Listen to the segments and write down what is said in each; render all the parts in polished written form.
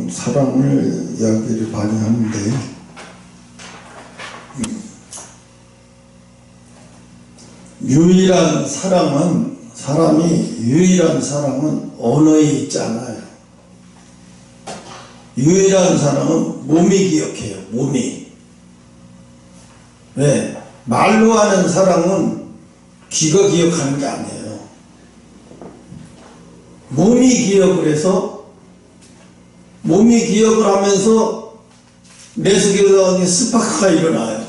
사랑을 이야기를 많이 하는데, 유일한 사랑은, 사람이 유일한 사랑은 언어에 있지 않아요. 유일한 사랑은 몸이 기억해요. 몸이. 왜? 말로 하는 사랑은 귀가 기억하는 게 아니에요. 몸이 기억을 해서, 몸이 기억을 하면서 내 속에서 스파크가 일어나요.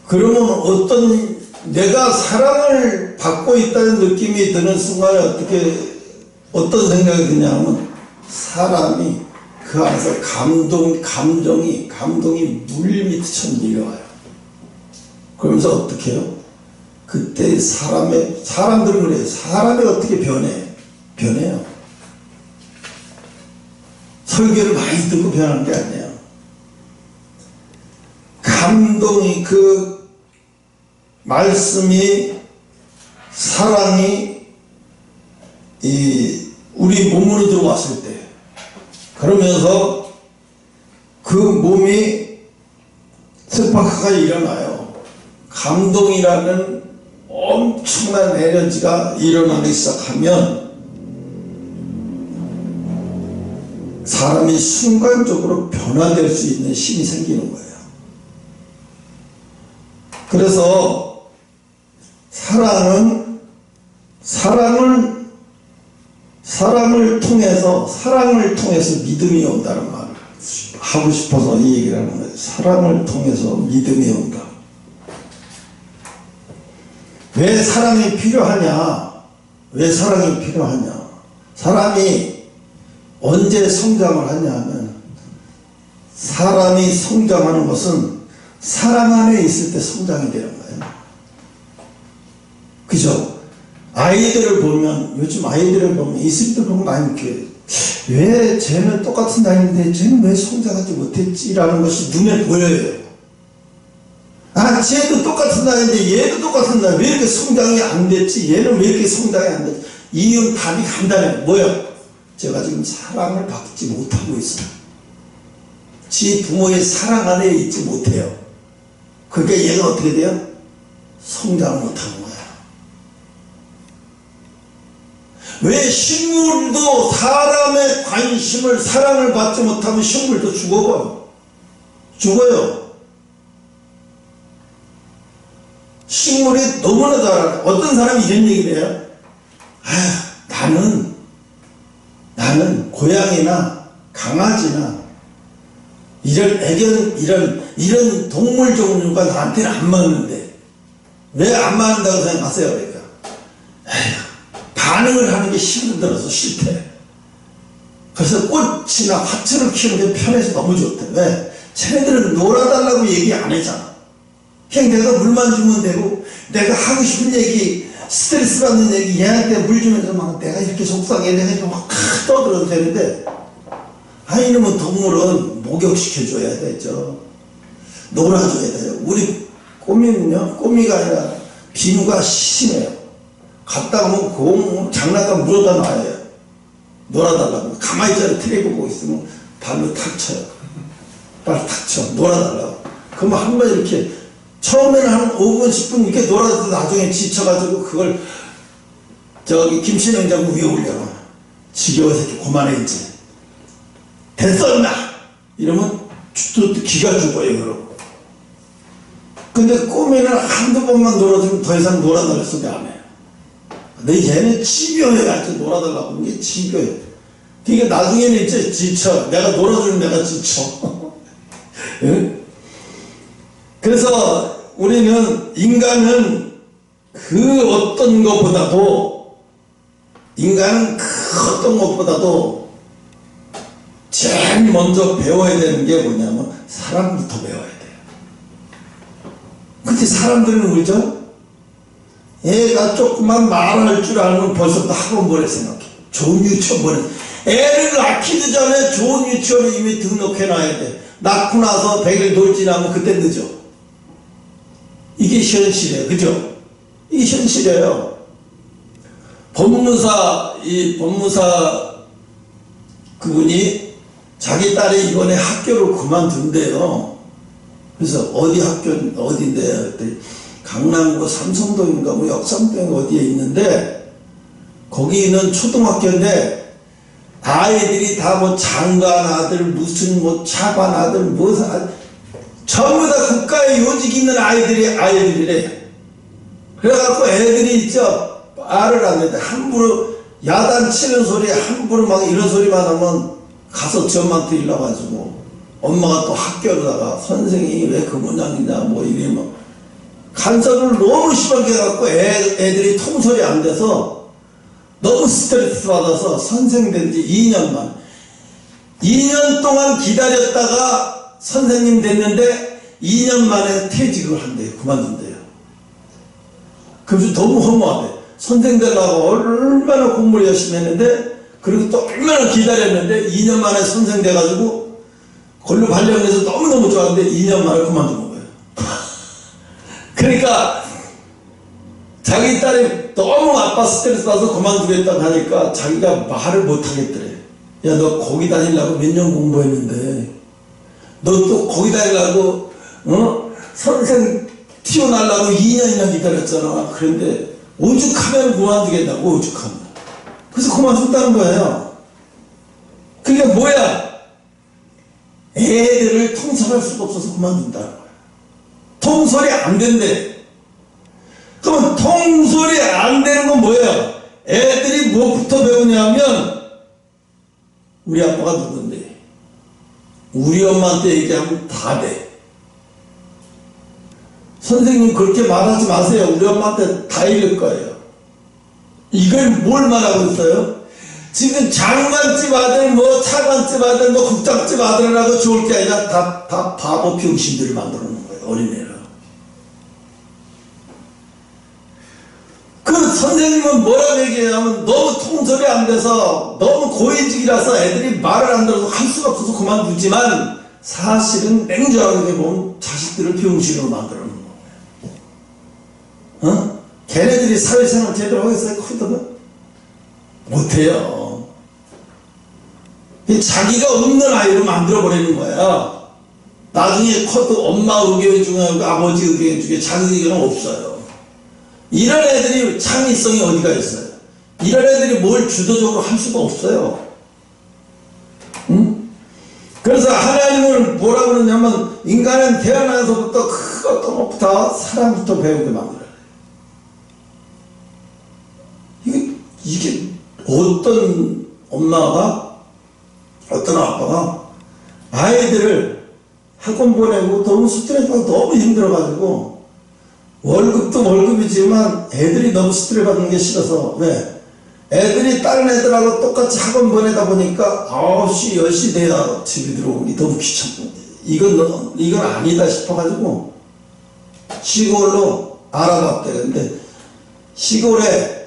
그러면 내가 사랑을 받고 있다는 느낌이 드는 순간에 어떤 생각이 드냐면, 사람이 그 안에서 감동이 물밑처럼 내려와요. 그러면서 어떻게 해요? 그때 사람들은 그래요. 사람이 어떻게 변해요. 설교를 많이 듣고 변하는 게 아니에요. 감동이, 그 말씀이, 사랑이 우리 몸으로 들어왔을 때, 그러면서 그 몸이 스파크가 일어나요. 감동이라는 엄청난 에너지가 일어나기 시작하면 사람이 순간적으로 변화될 수 있는 힘이 생기는 거예요. 그래서 사랑을 통해서 믿음이 온다는 말을 하고 싶어서 이 얘기를 하는 거예요. 사랑을 통해서 믿음이 온다. 왜 사랑이 필요하냐? 사람이 언제 성장을 하냐면, 사람이 성장하는 것은 사랑 안에 있을 때 성장이 되는 거예요. 그죠? 요즘 아이들을 보면, 있을 때 보면 많이 이렇게, 왜 쟤는 똑같은 나이인데 쟤는 왜 성장하지 못했지라는 것이 눈에 보여요. 쟤도 똑같은 나이인데 얘도 똑같은 나이, 왜 이렇게 성장이 안 됐지? 얘는 왜 이렇게 성장이 안 됐지? 이유는 답이 간단해요. 뭐예요? 제가 지금 사랑을 받지 못하고 있어요. 지 부모의 사랑 안에 있지 못해요. 그러니까 얘가 어떻게 돼요? 성장을 못하는 거야. 왜 식물도 사람의 관심을, 사랑을 받지 못하면 식물도 죽어요. 식물이 너무나 잘, 어떤 사람이 이런 얘기를 해요. 나는 고양이나 강아지나 이런 동물 종류가 나한테는 안 맞는데 왜 안 맞는다고 생각하세요? 그러니까 반응을 하는 게 힘들어서 싫대. 그래서 꽃이나 화초를 키우는 게 편해서 너무 좋대. 왜? 쟤네들은 놀아달라고 얘기 안 하잖아. 그냥 내가 물만 주면 되고, 내가 하고 싶은 얘기, 스트레스 받는 얘기, 얘한테 물 주면서 막 내가 이렇게 속상해, 내가 이렇게 막 떠들어도 되는데, 이놈의 동물은 목욕시켜줘야 되죠. 놀아줘야 돼요. 우리 꼬미가 아니라 비누가 심해요. 갔다 오면 장난감 물어다 놔요. 놀아달라고. 가만히 있잖아. TV 보고 있으면 발로 탁 쳐요. 발로 탁 쳐. 놀아달라고. 그러면 한 번 이렇게, 처음에는 한 5분, 10분 이렇게 놀아도 나중에 지쳐가지고 그걸 김치냉장고 위에 올려놔. 지겨워서 이렇게 그만해, 이제. 됐어, 임마! 이러면 또 기가 죽어요, 그러고. 근데 꼬미는 한두 번만 놀아주면 더 이상 놀아달라 소리 안 해요. 근데 얘는 지겨워요. 하여튼 놀아달라고. 이게 지겨워요. 그러니까 나중에는 이제 지쳐. 내가 놀아주면 내가 지쳐. 응? 그래서 인간은 그 어떤 것보다도 제일 먼저 배워야 되는 게 뭐냐면 사랑부터 배워야 돼요. 근데 사람들은 그러죠? 애가 조금만 말할 줄 알면 벌써부터 학원 보낼 생각해. 좋은 유치원 보내. 애를 낳기도 전에 좋은 유치원에 이미 등록해놔야 돼. 낳고 나서 100일 돌진하면 그때 늦어. 이게 현실이에요. 그죠? 이게 현실이에요. 법무사 그분이 자기 딸이 이번에 학교를 그만둔대요. 그래서 어디 학교 어딘데 그랬더니 강남구 삼성동인가 뭐 역삼동 어디에 있는데 거기 있는 초등학교인데 아이들이 다 뭐 장관 아들 무슨 뭐 차관 아들 뭐 전부 다 국가에 요직 있는 아이들이래. 그래갖고 애들이 있죠 말을 안 해. 함부로 야단 치는 소리 함부로 막 이런 소리만 하면 가서 저한테 일러가지고 엄마가 또 학교로다가 선생님이 왜 그 모양이냐 뭐 이러면 간섭을 너무 심하게 해갖고 애들이 통솔이 안 돼서 너무 스트레스 받아서 선생 된 지 2년 동안 기다렸다가 선생님 됐는데 2년 만에 퇴직을 한대요. 그만둔대요. 그래서 너무 허무하대. 선생 되려고 얼마나 공부를 열심히 했는데 그리고 또 얼마나 기다렸는데 2년 만에 선생 돼가지고 걸로 발령해서 너무너무 좋았는데 2년 만에 그만두는 거예요. 그러니까 자기 딸이 너무 아빠 스트레스 받아서 그만두겠다고 하니까 자기가 말을 못하겠더래. 야, 너 거기 다니려고 몇 년 공부했는데 너 또 거기 다니려고 선생 튀어나려고 2년이나 기다렸잖아. 그런데 오죽하면 그만두겠다고. 오죽하면. 그래서 그만둔다는 거예요. 그게 뭐야? 애들을 통솔할 수가 없어서 그만둔다는 거예요. 통솔이 안 된대. 그러면 통솔이 안 되는 건 뭐예요? 애들이 무엇부터 배우냐면 우리 아빠가 누군데 우리 엄마한테 얘기하면 다 돼. 선생님 그렇게 말하지 마세요. 우리 엄마한테 다 읽을 거예요. 이걸 뭘 말하고 있어요? 지금 장관집 아들 뭐 차관집 아들 뭐 국장집 아들이라고 좋을 게 아니라 다 바보 병신들을 만들어 놓은 거예요. 어린애를. 그 선생님은 뭐라고 얘기하냐면 너무 통솔이 안 돼서 너무 고위직이라서 애들이 말을 안 들어서 할 수가 없어서 그만두지만 사실은 냉정하게 보면 자식들을 병신으로 만들어 놓은 거예요. 걔네들이 사회생활 제대로 하겠어요? 커다면 못해요. 자기가 없는 아이로 만들어버리는 거야. 나중에 커도 엄마 의견 중에 아버지 의견 중에 자기 의견은 없어요. 이런 애들이 창의성이 어디가 있어요? 이런 애들이 뭘 주도적으로 할 수가 없어요. 응? 그래서 하나님을 뭐라 그러냐면 인간은 태어나서부터 그 어떤 것부터 사랑부터 배우게 만들어요. 이게 어떤 엄마가 어떤 아빠가 아이들을 학원 보내고 너무 스트레스 받고 너무 힘들어가지고 월급도 월급이지만 애들이 너무 스트레스 받는 게 싫어서 왜? 애들이 다른 애들하고 똑같이 학원 보내다 보니까 9시 10시 돼야 집에 들어오기 너무 귀찮고 이건 아니다 싶어가지고 시골로 알아봤대. 근데 시골에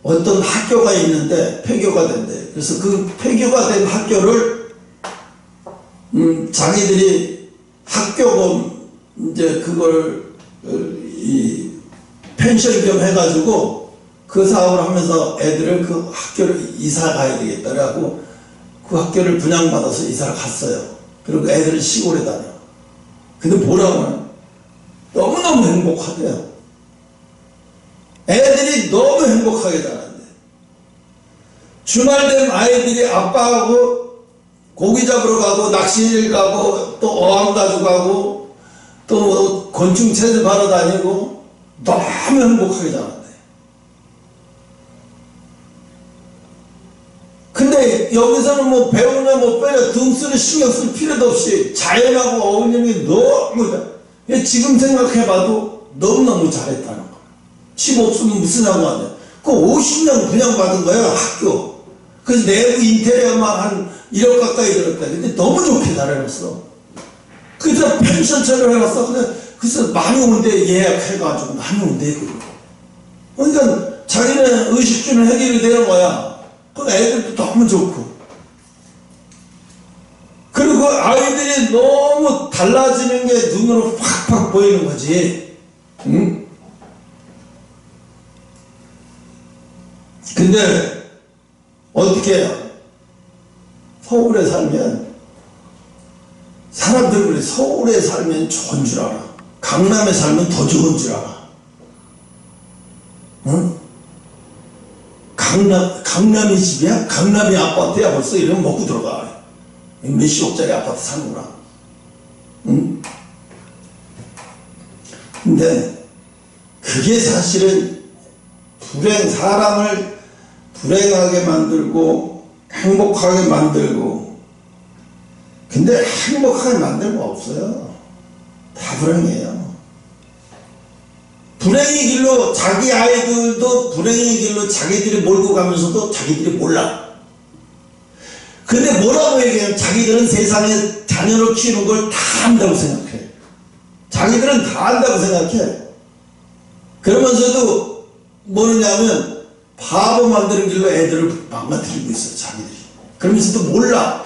어떤 학교가 있는데 폐교가 된대. 그래서 그 폐교가 된 학교를 자기들이 학교금 이제 그걸 이 펜션 겸 해가지고 그 사업을 하면서 애들을 그 학교를 이사 가야 되겠다라고 그 학교를 분양받아서 이사를 갔어요. 그리고 애들은 시골에 다녀. 근데 뭐라고 하냐? 너무너무 행복하대요. 애들이 너무 행복하게 자란대. 주말 되면 아이들이 아빠하고 고기 잡으러 가고 낚시일 가고 또 어항 가지고 가고 또 곤충 채집하러 다니고 너무 행복하게 자란대. 근데 여기서는 뭐 배우냐 뭐 빼냐 등수를 신경 쓸 필요도 없이 자연하고 어울리는 게 너무 지금 생각해봐도 너무너무 잘했다는 거야. 집 없으면 무슨 상관이야. 그 50년 분양받은 거야 학교. 그래서 내부 인테리어만 한 1억 가까이 들었다. 근데 너무 좋게 잘 해놨어. 그래서 펜션처럼 해놨어. 그래서 많이 온대 예약해가지고 많이 온대 그거. 그러니까 자기는 의식주는 해결이 되는 거야. 그 애들도 너무 좋고. 그리고 아이들이 너무 달라지는 게 눈으로 팍팍 보이는 거지. 응? 근데 어떻게 해요? 서울에 살면 사람들이 그래. 서울에 살면 좋은 줄 알아. 강남에 살면 더 좋은 줄 알아. 응? 강남이 집이야? 강남이 아파트야? 벌써 이러면 먹고 들어가. 몇십억짜리 아파트 사는구나. 응? 근데 그게 사실은 사람을 불행하게 만들고 행복하게 만들고, 근데 행복하게 만들 거 없어요. 다 불행해요. 불행의 길로 자기 아이들도 불행의 길로 자기들이 몰고 가면서도 자기들이 몰라. 근데 뭐라고 얘기해요? 자기들은 세상에 자녀를 키우는 걸 다 안다고 생각해. 자기들은 다 안다고 생각해. 그러면서도 뭐냐면 바보 만드는 길로 애들을 망가뜨리고 있어요. 자기들이. 그러면서도 몰라.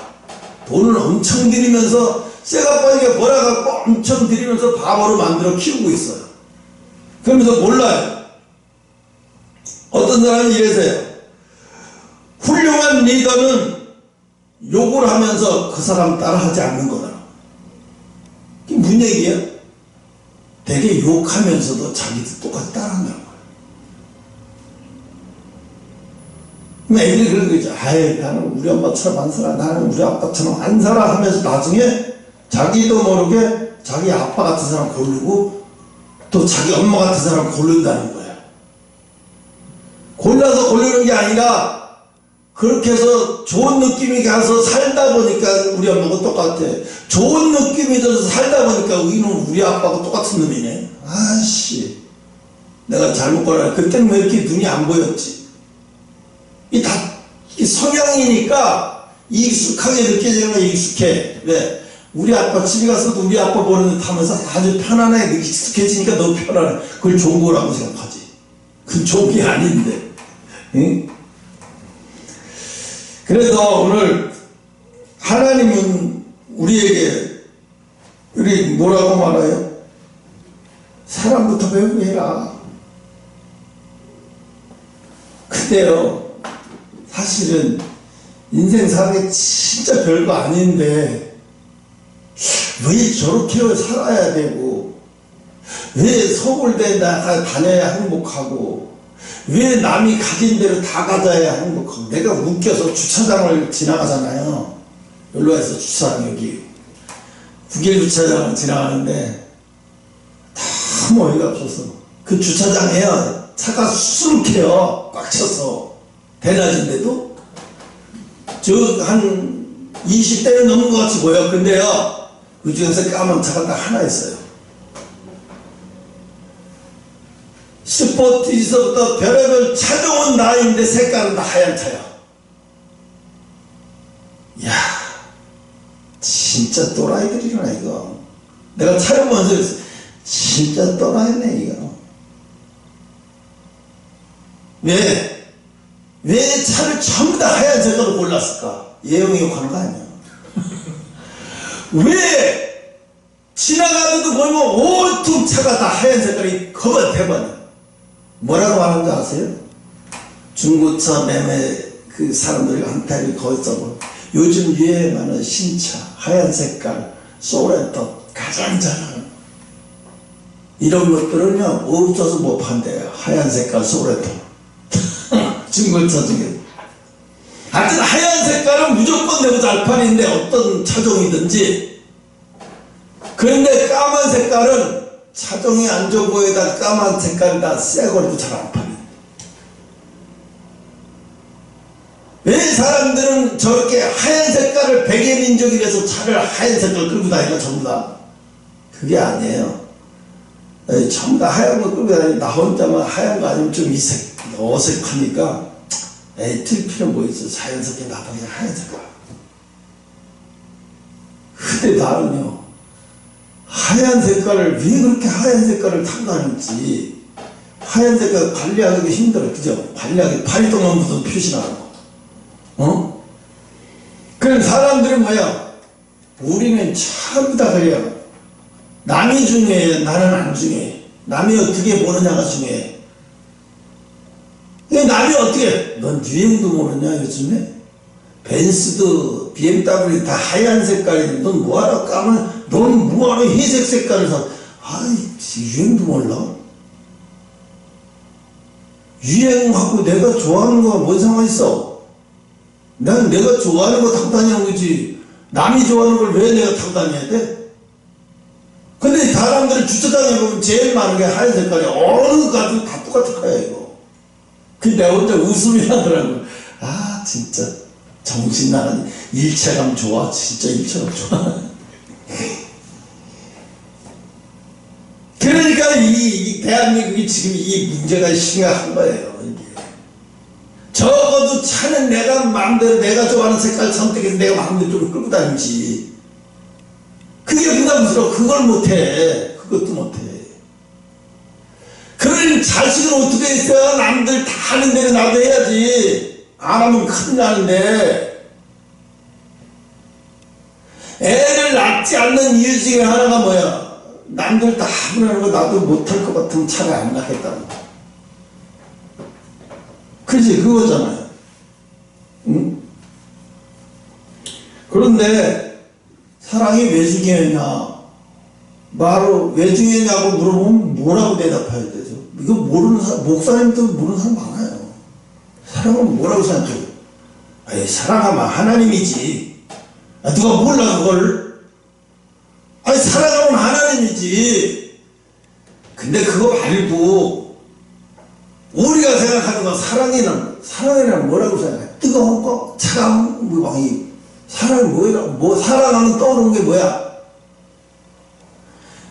돈을 엄청 들이면서 쇠가 빠지게 벌어갖고 엄청 들이면서 바보로 만들어 키우고 있어요. 그러면서 몰라요. 어떤 사람이 이래서요. 훌륭한 리더는 욕을 하면서 그 사람 따라하지 않는 거다. 이게 무슨 얘기야? 되게 욕하면서도 자기도 똑같이 따라한다는 거야. 애들이 그런 거 있죠. 아이, 나는 우리 엄마처럼 안 살아. 나는 우리 아빠처럼 안 살아 하면서 나중에 자기도 모르게 자기 아빠 같은 사람 고르고 또 자기 엄마 같은 사람 고른다는 거야. 골라서 고르는 게 아니라 그렇게 해서 좋은 느낌이 가서 살다 보니까 우리 엄마가 똑같아. 좋은 느낌이 들어서 살다 보니까 우리는 우리 아빠가 똑같은 놈이네. 아씨, 내가 잘못 골라. 그때는 왜 이렇게 눈이 안 보였지? 이게 성향이니까 익숙하게 느껴지는 거 익숙해. 왜? 우리 아빠 집에 가서도 우리 아빠 보는 듯 하면서 아주 편안해. 익숙해지니까 너무 편안해. 그걸 좋은 거라고 생각하지. 그건 좋은 게 아닌데. 응? 그래서 오늘 하나님은 우리에게 우리 뭐라고 말해요? 사람부터 배우게 해라. 근데요, 사실은 인생 사는 게 진짜 별거 아닌데 왜 저렇게 살아야 되고, 왜 서울대 다녀야 행복하고, 왜 남이 가진 대로 다 가져야 행복하고. 내가 웃겨서 주차장을 지나가잖아요. 연로에서 주차장, 여기 9길 주차장을 지나가는데 너무 어이가 없어서 그 주차장에요 차가 수룩해요. 꽉 차서. 대낮인데도 저 한 20대는 넘은 것 같이 보여. 근데요, 그 중에서 까만 차가 딱 하나 있어요. 스포티지서부터 별의별 차종은 나인데 색깔은 다 하얀 차야. 이야, 진짜 또라이들이구나 이거. 내가 차를 보면서 진짜 또라이네 이거. 왜 차를 전부 다 하얀 색깔로 골랐을까? 예영이 욕하는 거 아니야. 왜 지나가는데 보면 온통 차가 다 하얀 색깔이 거반 대반이야. 뭐라고 말하는지 아세요? 중고차 매매 그 사람들이 한타리 거기서 요즘 유행하는 신차 하얀 색깔 소렌토 가장 잘하는 이런 것들은요 없어서 못 판대요. 하얀 색깔 소렌토 중고차 중에. 하여튼 하얀 색깔은 무조건 내고 잘 팔리는데 어떤 차종이든지. 그런데 까만 색깔은 차종이 안 좋아 보여다 까만 색깔이 다 새거리도 잘 안 팔려. 왜 사람들은 저렇게 하얀 색깔을 백예민족이라서 차를 하얀 색깔 끌고 다니나 전부 다? 그게 아니에요. 전부 다 하얀 거 끌고 다니는 나 혼자만 하얀 거 아니면 좀 어색하니까 틀 필요 뭐 있어. 자연스럽게 나도 그냥 하얀 색깔. 근데 나는요 하얀 색깔을 왜 그렇게 하얀 색깔을 타고 다니는지. 하얀 색깔 관리하기가 힘들어. 그죠? 관리하기 파리동만 묻은 표시나고. 그럼 사람들은 뭐야? 우리는 전부 다 그래요. 남이 중요해. 나는 안 중요해. 남이 어떻게 보느냐가 중요해. 남이 어떻게, 넌 유행도 모르냐 요즘에? 벤츠도 BMW 다 하얀 색깔인데 넌 뭐하러 까만, 넌 뭐하러 회색 색깔을 사. 아이, 유행도 몰라. 유행하고 내가 좋아하는 거가 뭔 상관 있어? 난 내가 좋아하는 거 타고 다니는 거지. 남이 좋아하는 걸 왜 내가 타고 다녀야 돼? 근데 사람들은 주차장에 보면 제일 많은 게 하얀 색깔이야. 어느 가도 다 똑같은 거야, 이거. 근데 내가 혼자 웃음이 나더라고. 아, 진짜. 정신 나간 일체감 좋아. 진짜 일체감 좋아. 그러니까 이 대한민국이 지금 이 문제가 심각한 거예요. 이게. 적어도 차는 내가 마음대로 내가 좋아하는 색깔 선택해서 내가 마음대로 좀 끌고 다니지. 그게 부담스러워. 그걸 못해. 그것도 못해. 그러니 자식은 어떻게 했어요? 남들 다 하는 대로 나도 해야지. 안 하면 큰일 나는데. 애를 낳지 않는 이유 중에 하나가 뭐야? 남들 다 하는 거 나도 못할 것 같으면 차라리 안 낳겠다는 거. 그지? 그거잖아요. 응? 그런데 사랑이 왜 중요했냐? 바로 왜 중요했냐고 물어보면 뭐라고 대답해야 되죠? 이거 모르는 사람, 목사님도 모르는 사람 많아요. 사랑은 뭐라고 생각해요? 아니, 사랑하면 하나님이지. 아, 누가 몰라 그걸? 아니, 사랑하면 하나님이지. 근데 그거 말고 우리가 생각하는 건 사랑이란 뭐라고 생각해? 뜨거운 거? 차가운 거? 사랑이 뭐야? 사랑하면 떠오르는 게 뭐야?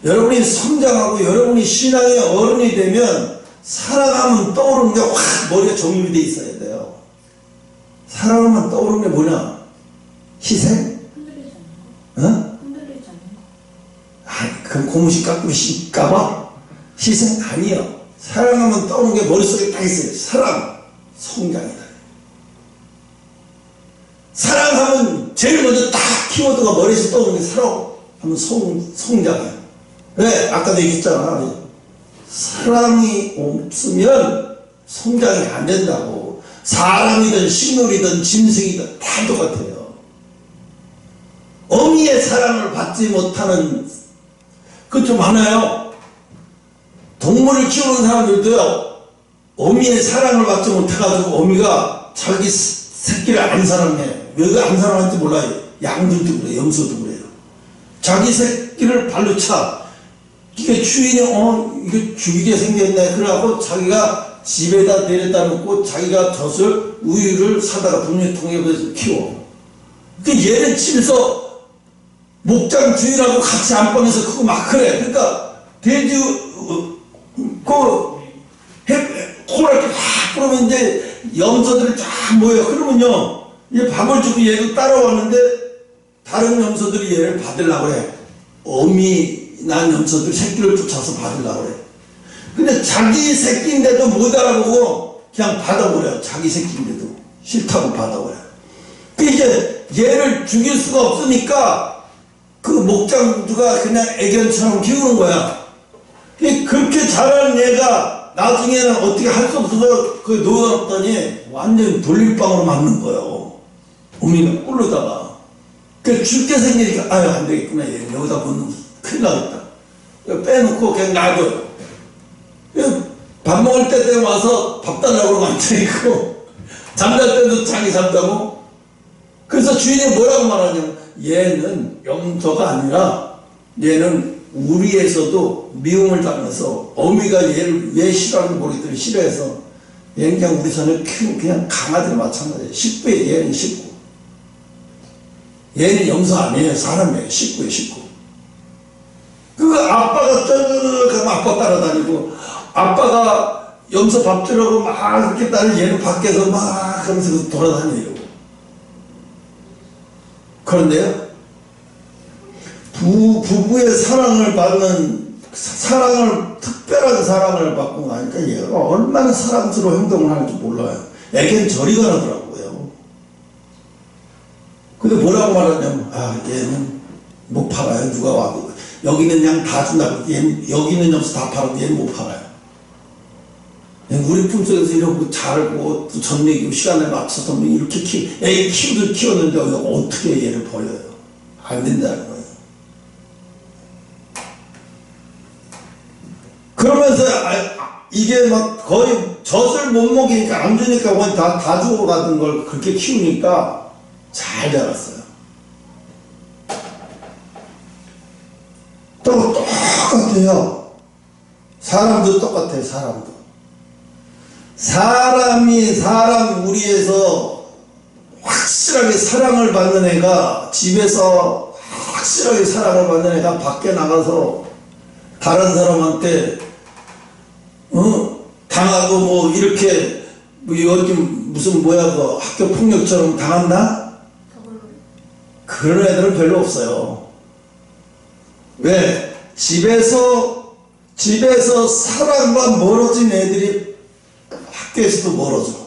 여러분이 성장하고 여러분이 신앙의 어른이 되면 사랑하면 떠오르는 게 확 머리에 정립이 돼 있어야 돼요. 사랑하면 떠오르는 게 뭐냐? 희생? 흔들리지 않는 거? 어? 흔들리지 않는 거? 아, 그럼 고무신 깎고 싶까봐? 희생 아니요. 사랑하면 떠오르는 게 머릿속에 딱 있어요. 사랑, 성장이다. 사랑하면 제일 먼저 딱 키워드가 머릿속에 떠오르는 게 사랑하면 성장이야. 왜? 아까도 얘기했잖아. 사랑이 없으면 성장이 안 된다고. 사람이든 식물이든 짐승이든 다 똑같아요. 어미의 사랑을 받지 못하는 그 좀 많아요. 동물을 키우는 사람들도요, 어미의 사랑을 받지 못해가지고 어미가 자기 새끼를 안 사랑해. 왜 안 사랑하는지 몰라요. 양들도 그래요. 염소도 그래요. 자기 새끼를 발로 차. 이게 주인이 이게 죽이게 생겼네. 그래갖고 자기가 집에다 내려다 놓고 자기가 젖을 우유를 사다가 분유통에 그래서 키워. 그 얘는 집에서 목장 주인하고 같이 안방에서 그거 막 그래. 그러니까 돼지 코를 이렇게 확 그러면 이제 염소들이 쫙 모여. 그러면요, 이제 밥을 주고 얘도 따라왔는데 다른 염소들이 얘를 받으려고 해. 어미 난 염소들 새끼를 쫓아서 받으려고 해. 근데 자기 새끼인데도 못 알아보고 그냥 받아버려요. 자기 새끼인데도 싫다고 받아버려요. 이제 얘를 죽일 수가 없으니까 그 목장주가 그냥 애견처럼 키우는 거야. 그렇게 자란 얘가 나중에는 어떻게 할 수 없어서 그 놓아놨더니 완전 돌림방으로 맞는 거예요. 어미가 꿀로다가. 그 죽게 생기니까 아유 안 되겠구나. 얘 여기다 보면 큰일 나겠다. 빼놓고 그냥 놔둬요. 밥 먹을 때 와서 밥 달라고 그러면 앉아있고 잠잘 때도 자기 잔다고. 그래서 주인이 뭐라고 말하냐면 얘는 염소가 아니라 얘는 우리에서도 미움을 당해서 어미가 얘를 왜 싫어하는지 모르겠더니 싫어해서 얘는 그냥 우리 손에 키우는 그냥 강아지랑 마찬가지예요. 식구예요. 얘는 식구. 얘는 염소 아니에요. 사람이에요. 식구예요. 식구. 그 아빠가 쩌르르 아빠 따라다니고 아빠가 염소 밥 주려고 막 이렇게 따르면 얘는 밖에서 막 하면서 돌아다녀요. 그런데요, 부부의 사랑을 받는, 특별한 사랑을 받고 나니까 얘가 얼마나 사랑스러운 행동을 하는지 몰라요. 애견 저리 가더라고요. 근데 뭐라고 말하냐면, 얘는 못 팔아요. 누가 와도. 여기는 그냥 다 준다고. 얘는, 여기는 염소 다 팔아도 얘는 못 팔아요. 우리 품속에서 이러고 잘고 또 전내기고 시간에 맞춰서 뭐 이렇게 애기 키웠는데 어떻게 얘를 버려요? 안 된다는 거예요. 그러면서 이게 막 거의 젖을 못 먹이니까 안 주니까 거의 다 죽어가던 걸 그렇게 키우니까 잘 자랐어요. 또 똑같아요. 사람도 똑같아요. 사람이 사람 우리에서 확실하게 사랑을 받는 애가, 집에서 확실하게 사랑을 받는 애가 밖에 나가서 다른 사람한테 당하고 뭐 이렇게 뭐 요즘 무슨 뭐야 그 학교 폭력처럼 당한다? 그런 애들은 별로 없어요. 왜? 집에서 사랑과 멀어진 애들이 학교에서도 멀어져.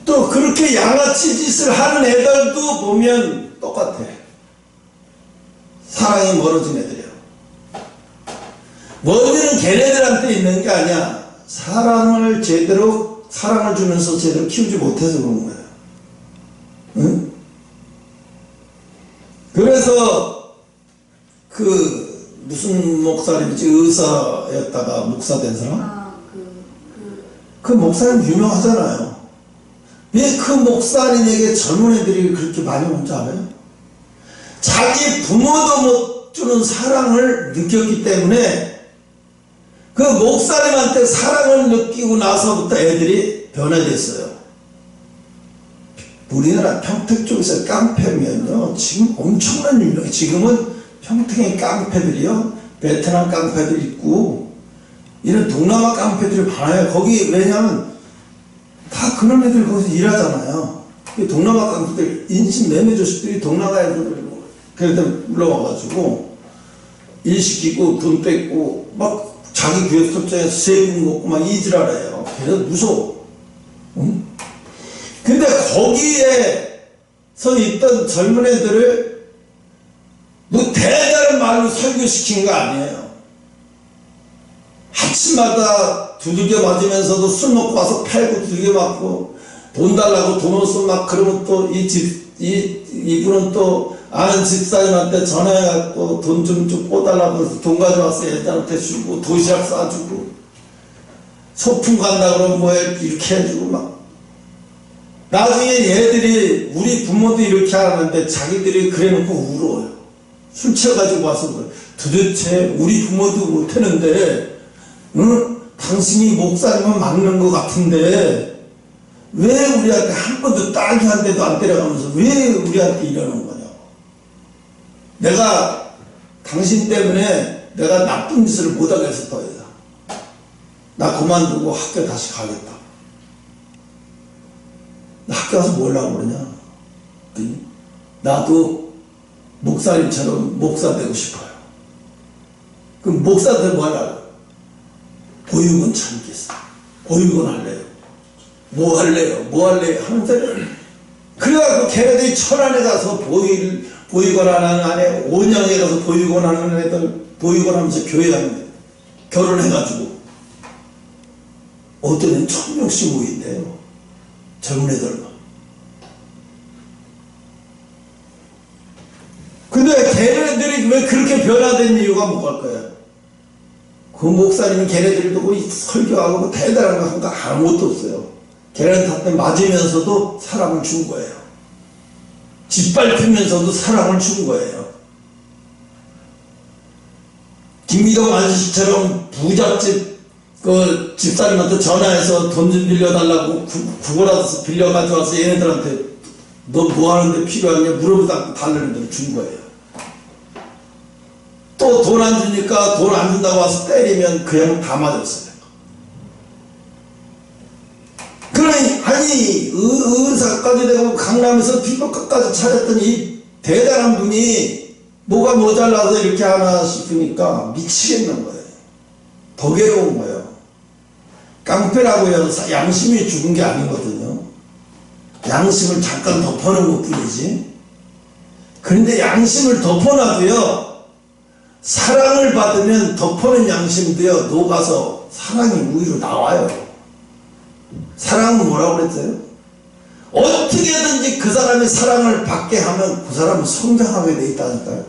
또 그렇게 양아치 짓을 하는 애들도 보면 똑같아. 사랑이 멀어진 애들이야. 먼저는 걔네들한테 있는 게 아니야. 사랑을 주면서 제대로 키우지 못해서 그런 거야. 응? 그래서 무슨 목사님이지, 의사였다가 목사 된 사람? 그 목사님 유명하잖아요. 왜 그 목사님에게 젊은 애들이 그렇게 많이 온 줄 알아요? 자기 부모도 못 주는 사랑을 느꼈기 때문에 그 목사님한테 사랑을 느끼고 나서부터 애들이 변화됐어요. 우리나라 평택 쪽에서 깡패면요, 지금 엄청난 유명해. 지금은 평택의 깡패들이요, 베트남 깡패들 있고, 이런 동남아 깡패들이 많아요. 거기, 왜냐면, 다 그런 애들 거기서 일하잖아요. 동남아 깡패들, 인신 매매 조식들이 동남아 애들, 그래서 물러와가지고, 일 시키고, 돈 뺏고, 막, 자기 교회 설정에서 세금 먹고 막 이지랄해요. 그래서 무서워. 응? 근데 거기에서 있던 젊은 애들을 뭐 대단한 말로 설교시킨 거 아니에요. 아침마다 두들겨 맞으면서도 술 먹고 와서 팔고 두들겨 맞고 돈 달라고 돈 없어 막 그러면 또 이분은 또 아는 집사님한테 전화해갖고 돈 좀 꿔달라고 해서 돈 가져와서 애들한테 주고 도시락 싸주고 소풍 간다 그러면 뭐 이렇게 해주고 막 나중에 얘들이 우리 부모도 이렇게 하는데 자기들이 그래놓고 울어요. 술 취해가지고 와서 도대체 우리 부모도 못하는데 당신이 목사님은 맞는 것 같은데 왜 우리한테 한 번도 딸기 한 대도 안 때려가면서 왜 우리한테 이러는 거냐. 내가 당신 때문에 내가 나쁜 짓을 못하겠어. 더 이상 나 그만두고 학교 다시 가겠다. 학교 가서 뭘 하고 그러냐. 나도 목사님처럼 목사 되고 싶어요. 그럼 목사 되면 뭐 하려고? 보육원 참겠어. 보육원 할래요. 뭐 할래요? 하면서 그래갖고 걔네들이 천안에 가서 보육원 하는 안에 온양에 가서 보육원 하는 애들 보육원 하면서 교회하는 애들 결혼해가지고 어떤 애는 1000명씩 모인대요. 젊은 애들만. 근데 걔네들이 왜 그렇게 변화된 이유가 뭐갈 거예요? 그 목사님은 걔네들도 뭐 설교하고 뭐 대단한 거 한 거 아무것도 없어요. 걔네한테 맞으면서도 사랑을 준 거예요. 짓밟히면서도 사랑을 준 거예요. 김미덕 아저씨처럼 부잣집 그 집사님한테 전화해서 돈 좀 빌려달라고 구걸하서 빌려 가져와서 얘네들한테 너 뭐 하는데 필요하냐 물어보다 달라는 대로 준 거예요. 또 돈 안 주니까 돈 안 준다고 와서 때리면 그냥 다 맞았어요. 그러니 아니 의사까지 되고 강남에서 피부과까지 찾았더니 이 대단한 분이 뭐가 모자라서 이렇게 하나 싶으니까 미치겠는 거예요. 더 괴로운 거예요. 깡패라고 해서 양심이 죽은 게 아니거든요. 양심을 잠깐 덮어놓은 것 뿐이지. 그런데 양심을 덮어놔도요, 사랑을 받으면 덮어놓은 양심도요 녹아서 사랑이 우위로 나와요. 사랑은 뭐라고 그랬어요? 어떻게든지 그 사람이 사랑을 받게 하면 그 사람은 성장하게 돼 있다니까요.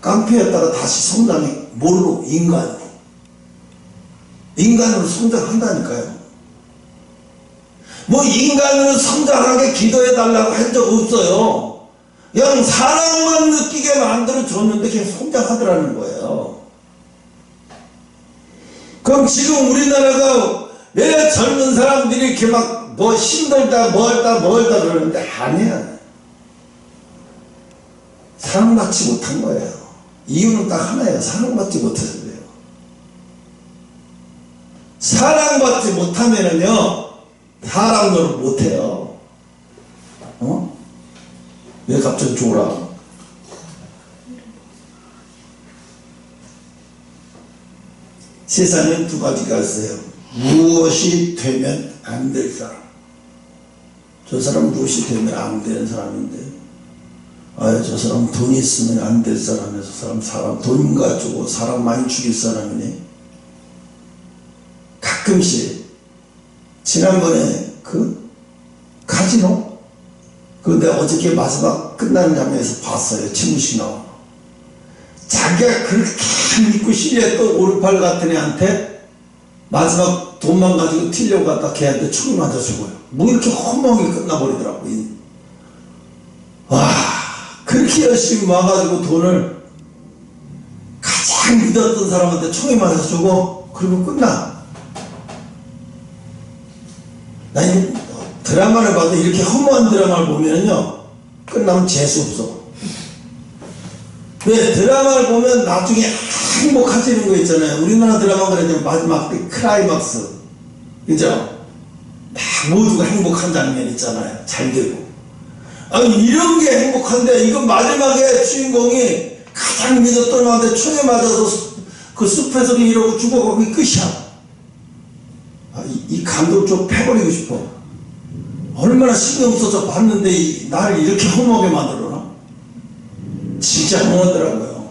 깡패였다가 다시 성장해. 뭘로? 인간으로 성장한다니까요. 뭐 인간으로 성장하게 기도해달라고 한 적 없어요. 그냥 사랑만 느끼게 만들어 줬는데 그냥 성장하더라는 거예요. 그럼 지금 우리나라가 왜 젊은 사람들이 이렇게 막 뭐 힘들다 멀다 그러는데 아니야. 사랑받지 못한 거예요. 이유는 딱 하나예요. 사랑받지 못해서 그래요. 사랑받지 못하면은요 사람 노릇 못해요. 왜 갑자기 졸아? 세상에 두 가지가 있어요. 무엇이 되면 안 될 사람. 저 사람 무엇이 되면 안 되는 사람인데, 저 사람 돈 있으면 안 될 사람이야. 저 사람 돈 가지고 사람 많이 죽일 사람이네. 가끔씩 지난번에 그 카지노 내가 어저께 마지막 끝나는 장면에서 봤어요. 최무식 나와. 자기가 그렇게 믿고 신뢰했던 오르팔 같은 애한테 마지막 돈만 가지고 튀려고 갔다 걔한테 총이 맞아 죽어요. 뭐 이렇게 허망하게 끝나버리더라고. 와, 그렇게 열심히 모아가지고 돈을 가장 믿었던 사람한테 총이 맞아 죽어. 그리고 끝나. 나 이 드라마를 봐도 이렇게 허무한 드라마를 보면은요 끝나면 재수없어. 왜? 드라마를 보면 나중에 행복해지는 거 있잖아요. 우리나라 드라마 그랬잖아요. 마지막 때 클라이막스, 그죠? 모두가 행복한 장면 있잖아요. 잘 되고. 이런 게 행복한데 이거 마지막에 주인공이 가장 믿었던 한테 총에 맞아서 그 숲에서 이러고 죽어가고 끝이야. 이 감독 좀 패버리고 싶어. 얼마나 신경 써서 봤는데 나를 이렇게 허무하게 만들어놔? 진짜 허무하더라고요.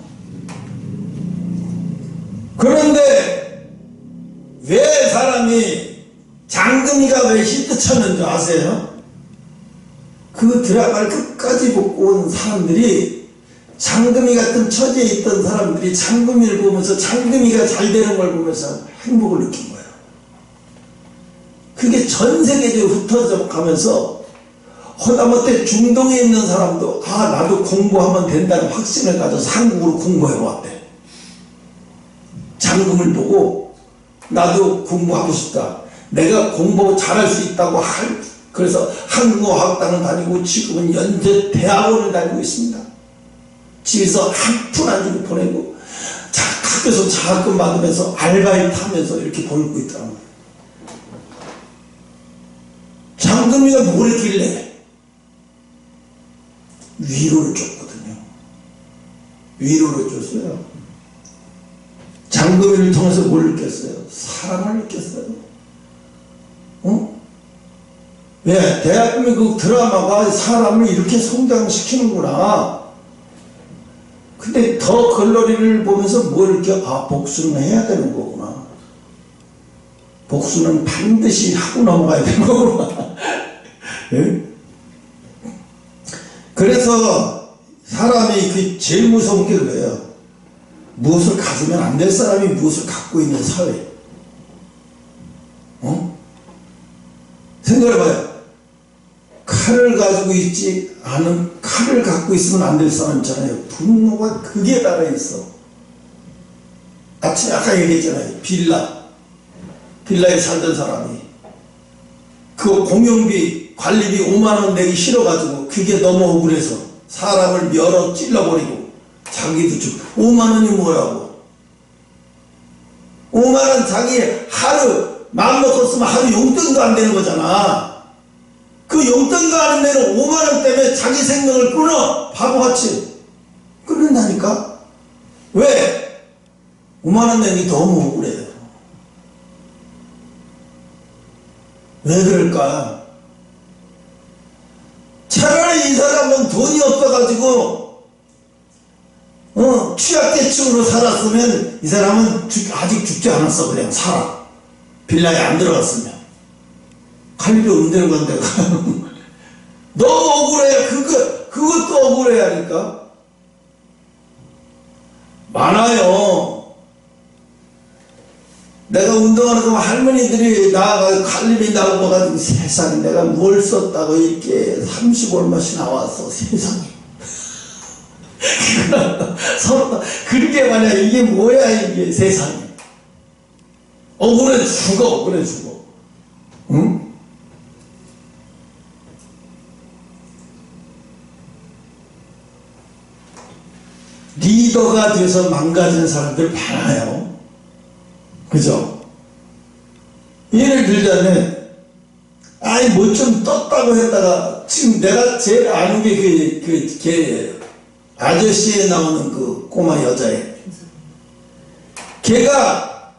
그런데 왜 사람이 장금이가 왜 히트 쳤는지 아세요? 그 드라마를 끝까지 보고 온 사람들이, 장금이 같은 처지에 있던 사람들이 장금이를 보면서 장금이가 잘 되는 걸 보면서 행복을 느낀 거예요. 그게 전 세계적으로 흩어져 가면서 하다못해 중동에 있는 사람도 나도 공부하면 된다는 확신을 가져서 한국으로 공부해 왔대. 장금을 보고 나도 공부하고 싶다. 내가 공부 잘할 수 있다고 그래서 한국어학당을 다니고 지금은 연세 대학원을 다니고 있습니다. 집에서 한 푼 안 주고 보내고 학교에서 장학금 받으면서 알바이트 하면서 이렇게 벌고 있더라고요. 장금이가 뭘 했길래? 위로를 줬거든요. 위로를 줬어요. 장금이를 통해서 뭘 느꼈어요? 사랑을 느꼈어요. 왜? 대한민국 드라마가 사람을 이렇게 성장시키는구나. 근데 더 글러리를 보면서 뭘 이렇게 복수는 해야 되는 거구나. 복수는 반드시 하고 넘어가야 되는 거구나. 예? 그래서 사람이 그 제일 무서운 게 그거예요. 무엇을 가지면 안 될 사람이 무엇을 갖고 있는 사회. 생각해봐요. 칼을 가지고 있지 않은, 칼을 갖고 있으면 안 될 사람 있잖아요. 분노가 극에 달해 있어. 아침에 아까 얘기했잖아요. 빌라에 살던 사람이 그 공용비 관리비 5만원 내기 싫어가지고 그게 너무 억울해서 사람을 열어 찔러버리고 자기도 죽. 5만원이 뭐라고? 5만원 자기 하루 마음 먹고 쓰면 하루 용돈도 안 되는 거잖아. 그 용돈도 안 되는 5만원 때문에 자기 생명을 끊어. 바보같이 끊는다니까. 왜? 5만원 내기 너무 억울해요. 왜 그럴까? 차라리 이 사람은 돈이 없어가지고 취약계층으로 살았으면 이 사람은 아직 죽지 않았어. 그냥 살아. 빌라에 안 들어갔으면. 갈비 없는 건데. 너 억울해. 그것도 억울해 하니까. 많아요. 내가 운동하는 거 할머니들이 나가 갈림이 나오고 세상에 내가 뭘 썼다고 이렇게 30 얼마씩 나왔어. 세상에. 서로 그렇게 말이야. 이게 뭐야 이게 세상에. 억울해 죽어. 응? 리더가 돼서 망가진 사람들 많아요. 그죠? 예를 들자면 아이 뭐 좀 떴다고 했다가 지금 내가 제일 아는 게 걔 아저씨에 나오는 그 꼬마 여자애. 걔가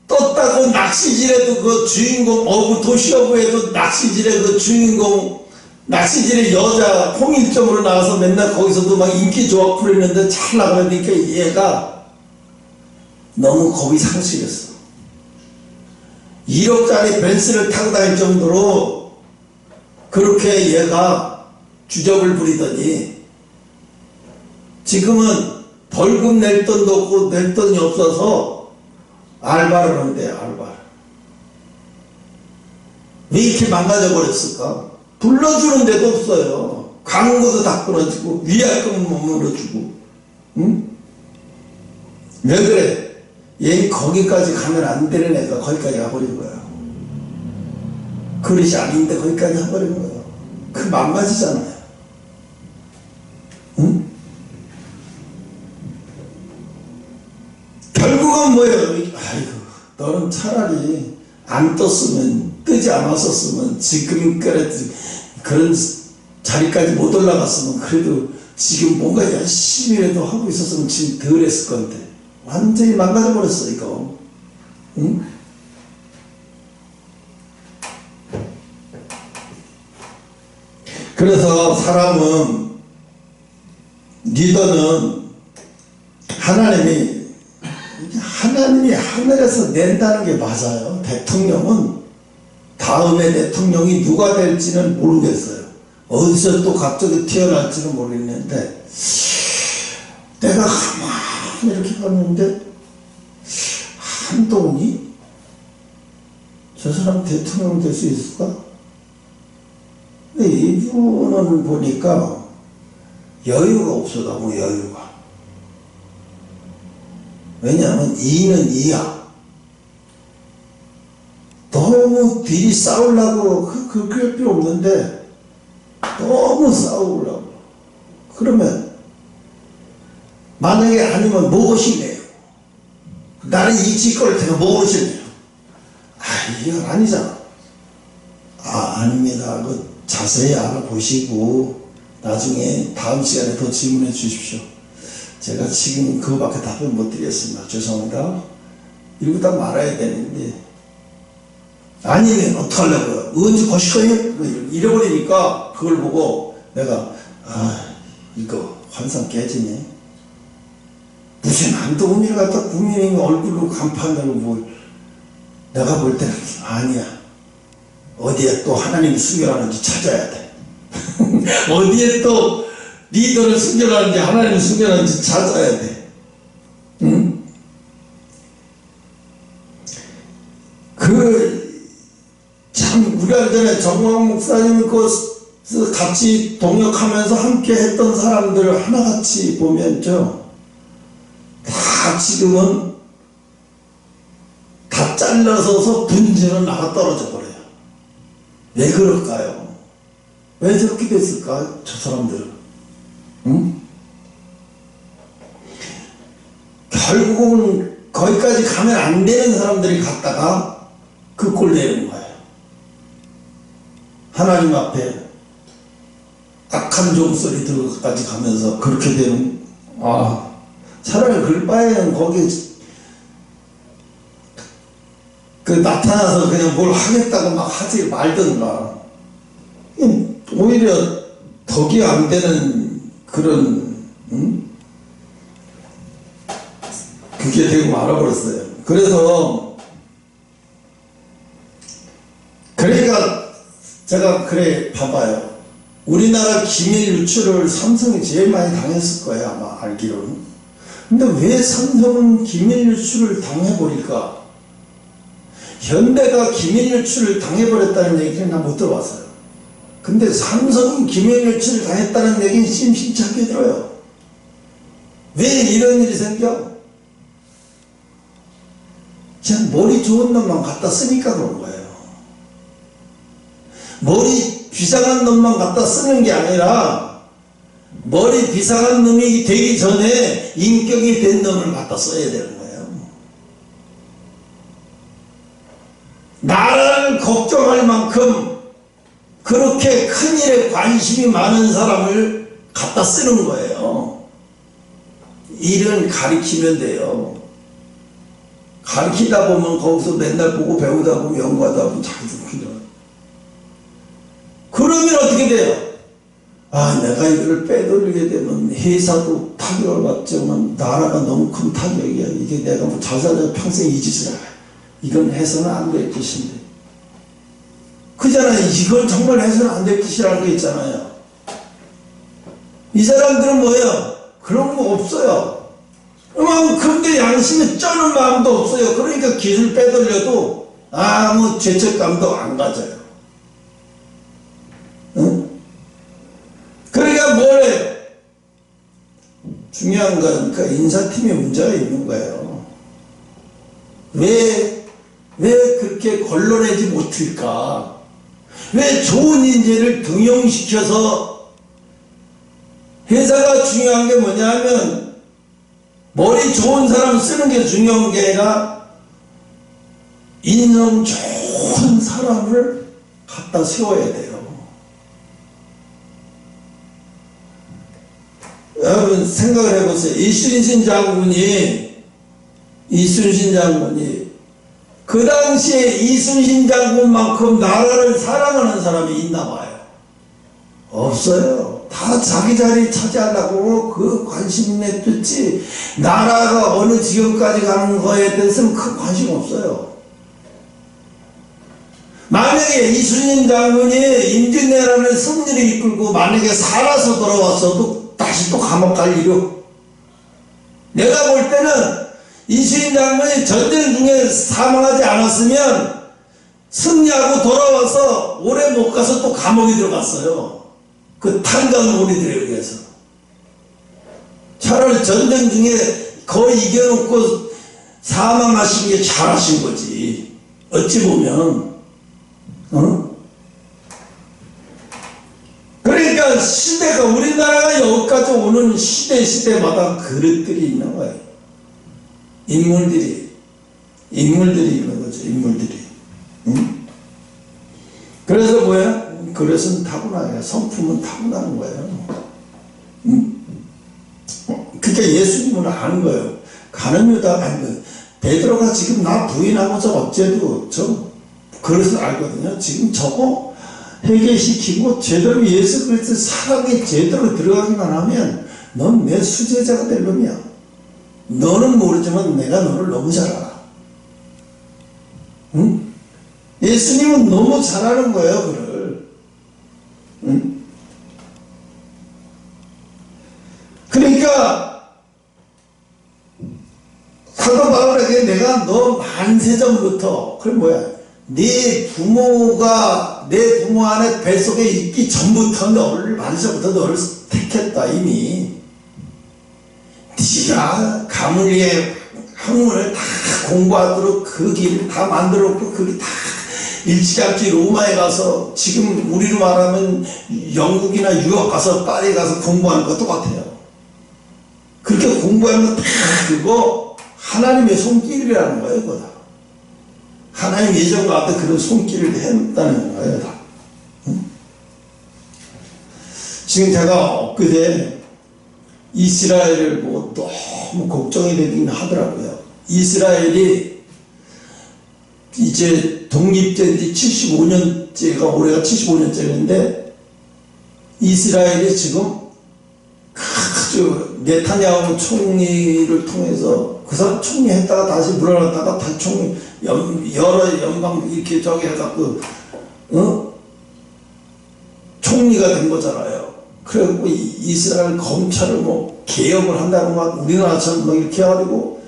떴다고 낚시질해도 그 주인공 도시어부에도 낚시질해 그 주인공 낚시질의 여자 홍일점으로 나와서 맨날 거기서도 막 인기 좋아 그랬는데 잘 나가니까 얘가 너무 겁이 상실했어. 1억짜리 벤츠를 타고 다닐 정도로 그렇게 얘가 주접을 부리더니 지금은 벌금 낼 돈도 없고 낼 돈이 없어서 알바를 한대요. 알바를. 왜 이렇게 망가져 버렸을까? 불러주는 데도 없어요. 광고도 다 끊어지고 위약금은 못 물어주고. 응? 왜 그래? 얘 거기까지 가면 안 되는 애가 거기까지 가버린 거야. 그릇이 아닌데 거기까지 가버린 거야. 그 망가지잖아요. 응? 결국은 뭐예요? 아이고, 너는 차라리 안 떴으면, 뜨지 않았었으면, 지금까지 그런 자리까지 못 올라갔으면, 그래도 지금 뭔가 열심히라도 하고 있었으면 지금 덜 했을 건데. 완전히 망가져 버렸어, 이거. 응? 그래서 사람은, 리더는 하나님이 하늘에서 낸다는 게 맞아요. 대통령은 다음에 대통령이 누가 될지는 모르겠어요. 어디서 또 갑자기 튀어날지는 모르겠는데 내가 가만히 이렇게 봤는데 한동훈이 저 사람 대통령 될 수 있을까? 근데 이분은 보니까 여유가 없어. 너무 여유가. 왜냐하면 이는 이야. 너무 둘이 싸우려고 그럴 필요 없는데 너무 싸우려고. 그러면 만약에 아니면 무엇이네요. 나는 이 짓거릴 테가 무엇이네요. 이건 아니잖아. 아닙니다. 자세히 알아보시고 나중에 다음 시간에 더 질문해 주십시오. 제가 지금 그거밖에 답변 못 드리겠습니다. 죄송합니다. 이러고 딱 말아야 되는데 아니면 어떡하려고요? 언제 거시거예요? 잃어버리니까 그걸 보고 내가 이거 환상 깨지네. 무슨 한동훈이를 갖다 국민의 얼굴로 간판다고 뭘. 내가 볼 때는 아니야. 어디에 또 하나님이 숨겨놨는지 찾아야 돼. 어디에 또 리더를 숨겨놨는지 하나님을 숨겨놨는지 찾아야 돼. 응? 참 우리가 전에 정광 목사님 같이 동역하면서 함께 했던 사람들을 하나같이 보면 다 지금은 다 잘라서서 분재로 나가 떨어져 버려요. 왜 그럴까요? 왜 저렇게 됐을까? 저 사람들은. 응? 결국은 거기까지 가면 안 되는 사람들이 갔다가 그 꼴 내는 거예요. 하나님 앞에 악한 종소리 들어까지 가면서 그렇게 되는. 차라리 그럴 바에는 거기 나타나서 그냥 뭘 하겠다고 막 하지 말든가. 오히려 덕이 안 되는 그런, 응? 그렇게 되고 말아버렸어요. 그러니까 제가 그래 봐봐요. 우리나라 기밀 유출을 삼성이 제일 많이 당했을 거예요, 아마 알기로는. 근데 왜 삼성은 기밀 유출을 당해버릴까? 현대가 기밀 유출을 당해버렸다는 얘기는 난 못 들어봤어요. 근데 삼성은 기밀 유출을 당했다는 얘기는 심심찮게 들어요. 왜 이런 일이 생겨? 그냥 머리 좋은 놈만 갖다 쓰니까 그런 거예요. 머리 비상한 놈만 갖다 쓰는 게 아니라 머리 비상한 놈이 되기 전에 인격이 된 놈을 갖다 써야 되는 거예요. 나라를 걱정할 만큼 그렇게 큰 일에 관심이 많은 사람을 갖다 쓰는 거예요. 일은 가리키면 돼요. 가르치다 보면 거기서 맨날 보고 배우다 보면 연구하다 보면 자기도 필요해요. 그러면 어떻게 돼요? 아, 내가 이걸 빼돌리게 되면 회사도 타격을 받지만 나라가 너무 큰 타격이야. 이게 내가 뭐 잘 살아서 평생 이 짓을 해. 이건 해서는 안 될 짓인데. 그잖아요. 이건 정말 해서는 안 될 짓이라는 게 있잖아요. 이 사람들은 뭐예요? 그런 거 없어요. 근데 양심에 쩌는 마음도 없어요. 그러니까 기술 빼돌려도 아무 죄책감도 안 가져요. 응? 그러니까 뭐래요? 중요한 건 그 인사팀에 문제가 있는 거예요. 왜 그렇게 걸러내지 못할까? 왜 좋은 인재를 등용시켜서 회사가 중요한 게 뭐냐 하면 머리 좋은 사람 쓰는 게 중요한 게 아니라 인성 좋은 사람을 갖다 세워야 돼요. 여러분 생각을 해보세요. 이순신 장군이 그 당시에 이순신 장군만큼 나라를 사랑하는 사람이 있나 봐요. 없어요. 다 자기 자리 차지하려고 그 관심 냈듯이 나라가 어느 지경까지 가는 거에 대해서는 큰 관심 없어요. 만약에 이순신 장군이 임진왜란을 승리를 이끌고 만약에 살아서 돌아왔어도 다시 또 감옥 갈 일이요. 내가 볼 때는 이순신 장군이 전쟁 중에 사망하지 않았으면 승리하고 돌아와서 오래 못 가서 또 감옥에 들어갔어요. 그 탄광몰이들에 의해서. 차라리 전쟁 중에 거의 이겨놓고 사망하신 게 잘하신 거지. 어찌 보면. 그러니까 시대가 우리나라가 여기까지 오는 시대마다 그릇들이 있는 거예요. 인물들이 있는 거죠. 인물들이. 응? 그래서 뭐야? 그릇은 타고나요. 성품은 타고나는 거예요. 그러니까 예수님은 아는 거예요. 가는 유다, 베드로가 지금 나 부인하고 저 어째도 저 그릇을 알거든요. 지금 저거 회개시키고 제대로 예수 그리스도 사랑에 제대로 들어가기만 하면 넌 내 수제자가 될 놈이야. 너는 모르지만 내가 너를 너무 잘 알아. 응? 예수님은 너무 잘하는 거예요, 그를. 응? 그러니까 사도 바울에게 내가 너 만세전부터 그게 뭐야? 네 부모가 내 부모 안에 뱃속에 있기 전부터 너를 만세전부터 너를 택했다 이미. 네가 가물리의 학문을 다 공부하도록 그 길을 다 만들었고 그게 다 일찌감치 로마에 가서 지금 우리로 말하면 영국이나 유럽 가서 파리 가서 공부하는 거 똑같아요. 그렇게 공부하는 거 다 그거 하나님의 손길이라는 거예요. 그거 다. 하나님 예정 가운데 그런 손길을 했다는 거예요. 다. 응? 지금 제가 엊그제 이스라엘을 보고 너무 걱정이 되긴 하더라고요. 이스라엘이 이제 독립된 지 75년째가 올해가 75년째인데 이스라엘이 지금 아주 네타냐후 총리를 통해서 그 사람 총리 했다가 다시 물러났다가 다 총리 여러 연방 이렇게 저기 해갖고 총리가 된 거잖아요. 그래갖고 이스라엘 검찰을 뭐 개혁을 한다는 거 우리나라처럼 뭐 이렇게 해가지고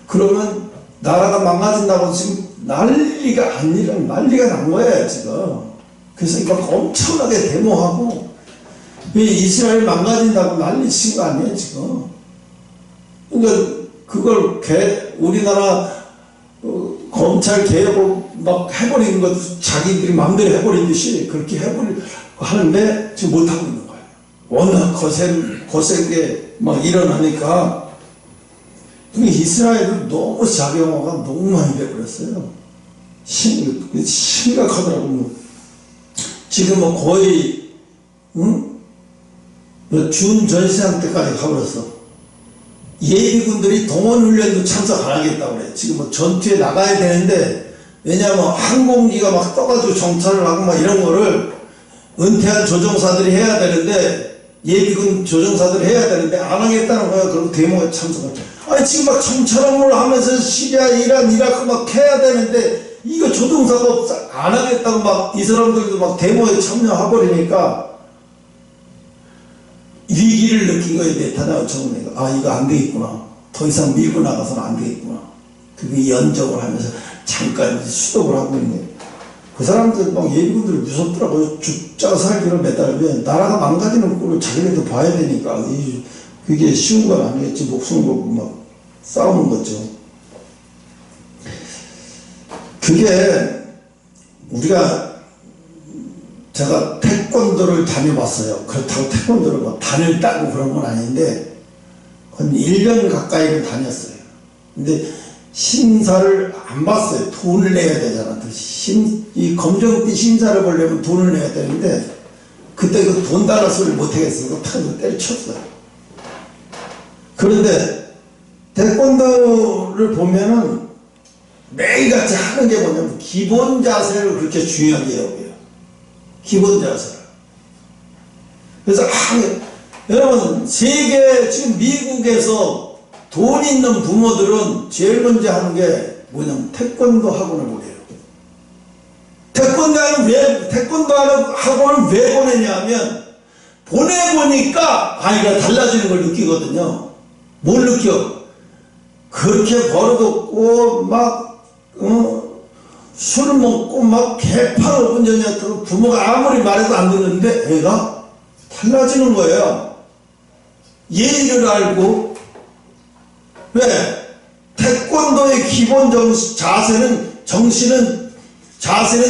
그러면 나라가 망가진다고 지금 난리가 아니라 난리가 난 거예요 지금. 그래서 이거 엄청나게 데모하고 이스라엘 망가진다고 난리 친 거 아니에요 지금. 그러니까 그걸 우리나라 검찰 개혁을 막 해버리는 것도 자기들이 마음대로 해버리듯이 그렇게 하는데 지금 못하고 있는 거예요. 워낙 거세게 막 일어나니까 이스라엘은 너무 작용화가 너무 많이 돼버렸어요. 심각하더라고요. 지금 뭐 거의 준 전시장 때까지 가버렸어. 예비군들이 동원훈련도 참석 안 하겠다고 그래. 지금 뭐 전투에 나가야 되는데, 왜냐하면 항공기가 막 떠가지고 정찰을 하고 막 이런 거를 은퇴한 조종사들이 해야 되는데, 예비군 조종사들이 해야 되는데, 안 하겠다는 거야. 그리고 데모에 참석을. 아니, 지금 막 정찰을 하면서 시리아, 이란, 이라크 막 해야 되는데, 이거 조종사가 안 하겠다고 막 이 사람들도 막 데모에 참여해버리니까, 위기를 느낀 거예요. 네타냐후 총리가. 아, 이거 안 되겠구나. 더 이상 밀고 나가서는 안 되겠구나. 그게 연정을 하면서 잠깐 수독을 하고 있는데, 그 사람들 막 예비군들이 무섭더라고요. 죽자 살기로 매달리면 나라가 망가지는 꼴을 자기네도 봐야 되니까. 그게 쉬운 건 아니겠지. 목숨 걸고 막 싸우는 거죠. 그게 제가 태권도를 다녀봤어요. 그렇다고 태권도를 뭐 단을 따고 그런 건 아닌데 한 1년 가까이를 다녔어요. 근데 심사를 안 봤어요. 돈을 내야 되잖아. 이 검정띠 심사를 보려면 돈을 내야 되는데 그때 그 돈 달라 소리를 못 하겠어서 탁 때려쳤어요. 그런데 태권도를 보면은 매일같이 하는 게 뭐냐면 기본 자세를 그렇게 중요하게 여겨요. 기본 자세를. 그래서 여러분 지금 미국에서 돈 있는 부모들은 제일 먼저 하는 게 뭐냐면 태권도 학원을 보내요. 태권도 학원을 왜 보내냐면 보내보니까 아이가 달라지는 걸 느끼거든요. 뭘 느껴? 그렇게 버릇없고 막 술 먹고 막 개판 오분전이었다고 부모가 아무리 말해도 안 듣는데 애가 달라지는 거예요. 예의를 알고. 왜? 태권도의 기본 자세는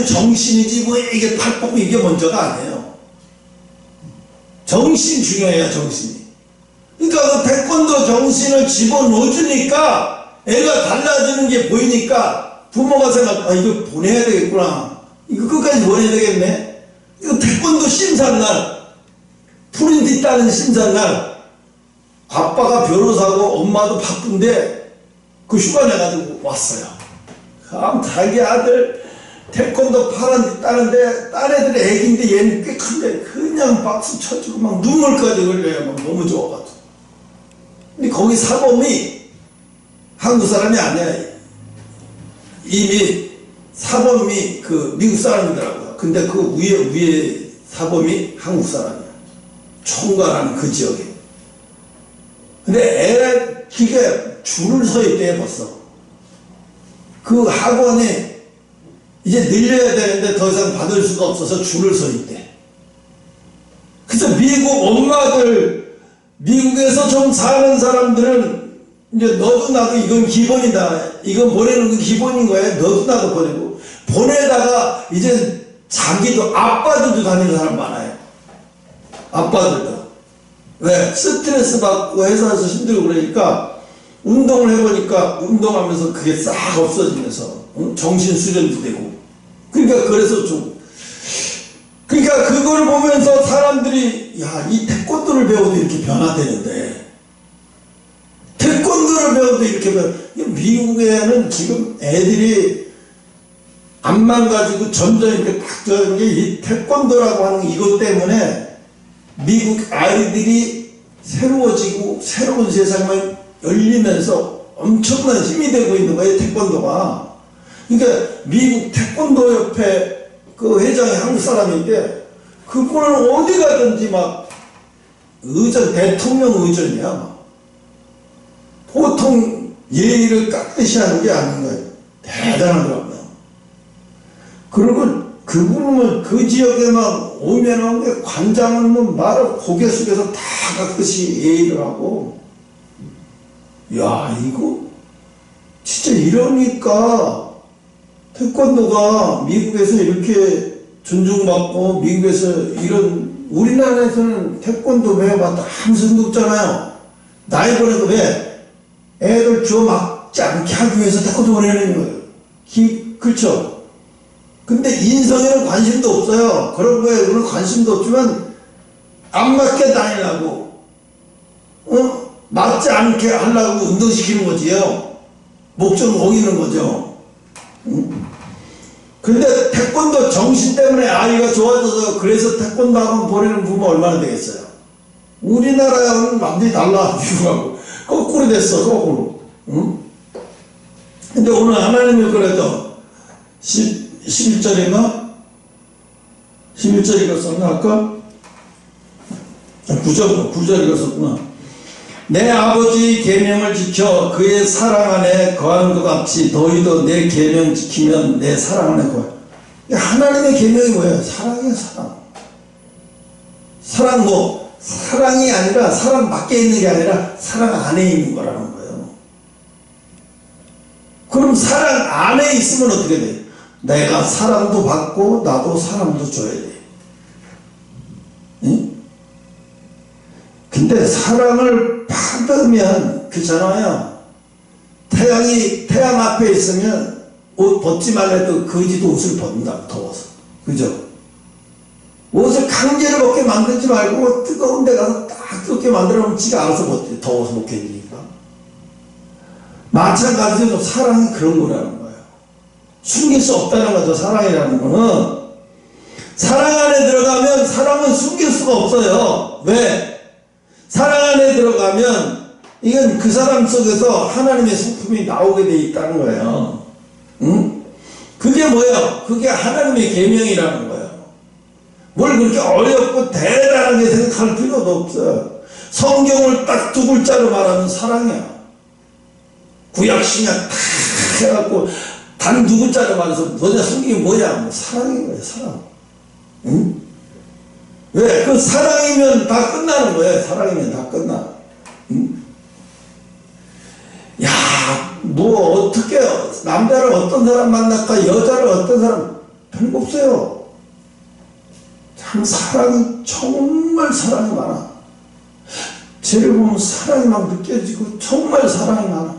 정신이지 뭐 이게 팔 뻗고 이게 먼저가 아니에요. 정신 중요해요. 정신이. 그러니까 그 태권도 정신을 집어넣어주니까 애가 달라지는 게 보이니까 부모가 생각, 이거 보내야 되겠구나. 이거 끝까지 보내야 되겠네. 이거 태권도 심사날, 프린트 따는 심사날, 아빠가 변호사고 엄마도 바쁜데 그 휴가 내가지고 왔어요. 그럼 자기 아들 태권도 따는데 딴 애들이 애기인데 얘는 꽤 큰데 그냥 박수 쳐주고 막 눈물까지 흘려요. 막 너무 좋아가지고. 근데 거기 사범이 한국 사람이 아니야. 이미 사범이 그 미국 사람이더라고요. 근데 그 위에 사범이 한국 사람이야. 총괄하는 그 지역에. 근데 그게 줄을 서 있대 벌써. 그 학원에 이제 늘려야 되는데 더 이상 받을 수가 없어서 줄을 서 있대. 그래서 미국 엄마들, 미국에서 좀 사는 사람들은 이제 너도 나도 이건 기본이다. 이건 보내는 건 기본인 거야. 너도 나도 보내고. 보내다가 이제 자기도 아빠들도 다니는 사람 많아요. 아빠들도. 왜? 스트레스 받고 회사에서 힘들고 그러니까 운동을 해보니까 운동하면서 그게 싹 없어지면서 정신 수련도 되고. 그러니까 그래서 그러니까 그걸 보면서 사람들이 야, 이 태권도를 배워도 이렇게 변화되는데 태권도를 배워도 이렇게 미국에는 지금 애들이 안 망가지고 점점 이렇게 탁 저는 게 이 태권도라고 하는 이것 때문에 미국 아이들이 새로워지고 새로운 세상만 열리면서 엄청난 힘이 되고 있는 거예요, 태권도가. 그러니까 미국 태권도 협회 그 회장이 한국 사람인데 그분은 어디 가든지 막 의전, 대통령 의전이야. 막. 보통 예의를 깎듯이 하는 게 아닌 거예요. 대단하더라고요. 그리고 그분은 그 지역에 막 오면 관장은 뭐 말을 고개 숙여서 다 깎듯이 예의를 하고, 야, 이거 진짜 이러니까 태권도가 미국에서 이렇게 존중받고 미국에서 이런, 우리나라에서는 태권도 배워봤다 아무 소용도 없잖아요. 나이 보내도 왜 애들 주워 맞지 않게 하기 위해서 태권도 보내는 거예요. 그렇죠? 근데 인성에는 관심도 없어요. 그런 거에 우리는 관심도 없지만 안 맞게 다니려고, 맞지 않게 하려고 운동시키는 거지요. 목적을 어기는 거죠. 근데 태권도 정신 때문에 아이가 좋아져서 그래서 태권도 학원 보내는 부모 얼마나 되겠어요. 우리나라하고는 완전히 달라. 미국하고 거꾸로 됐어. 거꾸로. 근데 오늘 하나님이 그래도 11절인가? 11절 읽었었나 아까? 9절 읽었었구나. 내 아버지의 계명을 지켜 그의 사랑 안에 거한 것 같이 너희도 내 계명 지키면 내 사랑 안에 거해. 하나님의 계명이 뭐예요? 사랑이에요. 사랑. 사랑 뭐 사랑이 아니라 사랑 밖에 있는 게 아니라 사랑 안에 있는 거라는 거예요. 그럼 사랑 안에 있으면 어떻게 돼? 내가 사랑도 받고 나도 사랑도 줘야 돼. 응? 근데 사랑을 받으면 그잖아요. 태양 앞에 있으면 옷 벗지 말래도 거지도 옷을 벗는다. 더워서. 그죠? 옷을 강제로 벗게 만들지 말고 뜨거운 데 가서 딱 뜨겁게 만들어놓으면 지가 알아서 벗지. 더워서 못 견디니까. 마찬가지로 사랑이 그런 거라는 거예요. 숨길 수 없다는 거죠. 사랑이라는 거는. 사랑 안에 들어가면 사랑은 숨길 수가 없어요. 왜? 사랑 안에 들어가면 이건 그 사람 속에서 하나님의 성품이 나오게 돼 있다는 거예요. 응? 그게 뭐예요? 그게 하나님의 계명이라는 거예요. 뭘 그렇게 어렵고 대단하게 생각할 필요도 없어요. 성경을 딱 두 글자로 말하면 사랑이야. 구약신약 다 해갖고 단 두 글자로 말해서 너네 성경이 뭐야? 뭐 사랑인 거예요. 사랑. 응? 왜? 그 사랑이면 다 끝나는 거예요. 사랑이면 다 끝나. 응? 야, 뭐 어떻게 남자를 어떤 사람 만날까? 여자를 어떤 사람? 별거 없어요. 참 사랑이 정말 사랑이 많아. 쟤를 보면 사랑이 막 느껴지고 정말 사랑이 많아.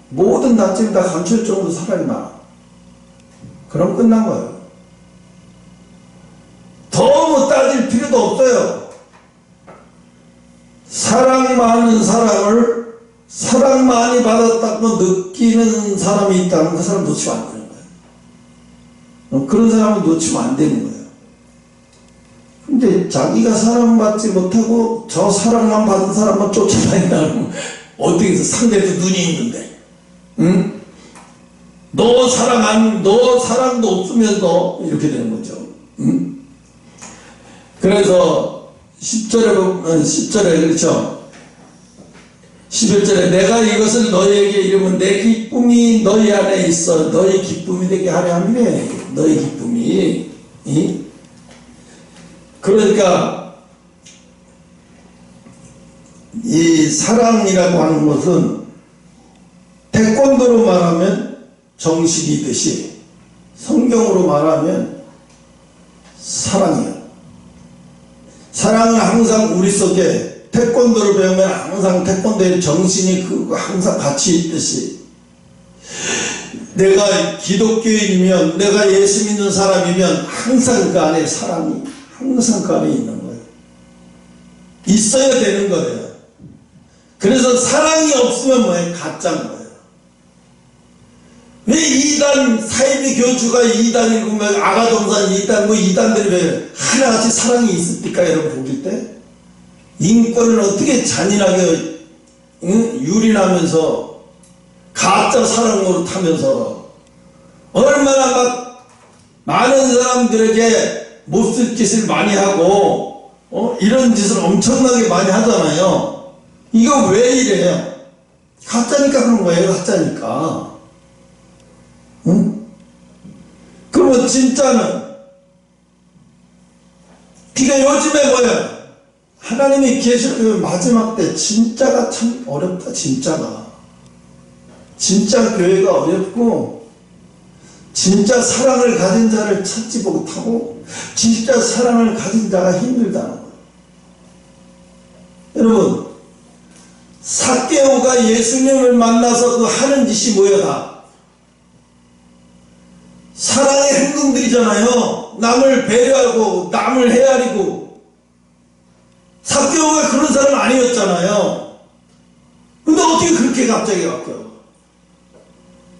모든 단점이 다 감출 정도로 사랑이 많아. 그럼 끝난 거예요. 너무 따질 필요도 없어요. 사랑 많은 사람을 사랑 많이 받았다고 느끼는 사람이 있다면 그 사람 놓치면 안 되는 거예요. 그런 사람은 놓치면 안 되는 거예요. 근데 자기가 사랑받지 못하고 저 사랑만 받은 사람만 쫓아다닌다면 어떻게 해서 상대도 눈이 있는데, 응? 너 사랑도 없으면서 이렇게 되는 거죠. 응? 그래서 10절에 보면 10절에 그렇죠. 11절에 내가 이것을 너희에게 이르면 내 기쁨이 너희 안에 있어 너희 기쁨이 되게 하려 함이래. 너희 기쁨이. 이? 그러니까 이 사랑이라고 하는 것은 태권도로 말하면 정식이듯이 성경으로 말하면 사랑이에요. 사랑은 항상 우리 속에 태권도를 배우면 항상 태권도의 정신이 그거 항상 같이 있듯이 내가 기독교인이면 내가 예수 믿는 사람이면 항상 그 안에 사랑이 항상 그 안에 있는 거예요. 있어야 되는 거예요. 그래서 사랑이 없으면 뭐예요? 가짜인 거예요. 왜 이단 사이비 교주가 이단이고 뭐 아가동산 이단 뭐 이단들이 왜 하나같이 사랑이 있습니까? 여러분 보실 때 인권을 어떻게 잔인하게 유린하면서 가짜 사랑으로 타면서 얼마나 막 많은 사람들에게 몹쓸 짓을 많이 하고 이런 짓을 엄청나게 많이 하잖아요. 이거 왜 이래요? 가짜니까 그런 거예요. 가짜니까. 응? 그러면 진짜는 그러니까 요즘에 뭐예요? 하나님이 계시는 마지막 때 진짜가 참 어렵다. 진짜가 진짜 교회가 어렵고 진짜 사랑을 가진 자를 찾지 못하고 진짜 사랑을 가진 자가 힘들다는 거예요. 여러분, 삭개오가 예수님을 만나서 그 하는 짓이 뭐야? 다 사랑의 행동들이잖아요. 남을 배려하고 남을 헤아리고. 삭개오가 그런 사람 아니었잖아요. 근데 어떻게 그렇게 갑자기 바뀌어?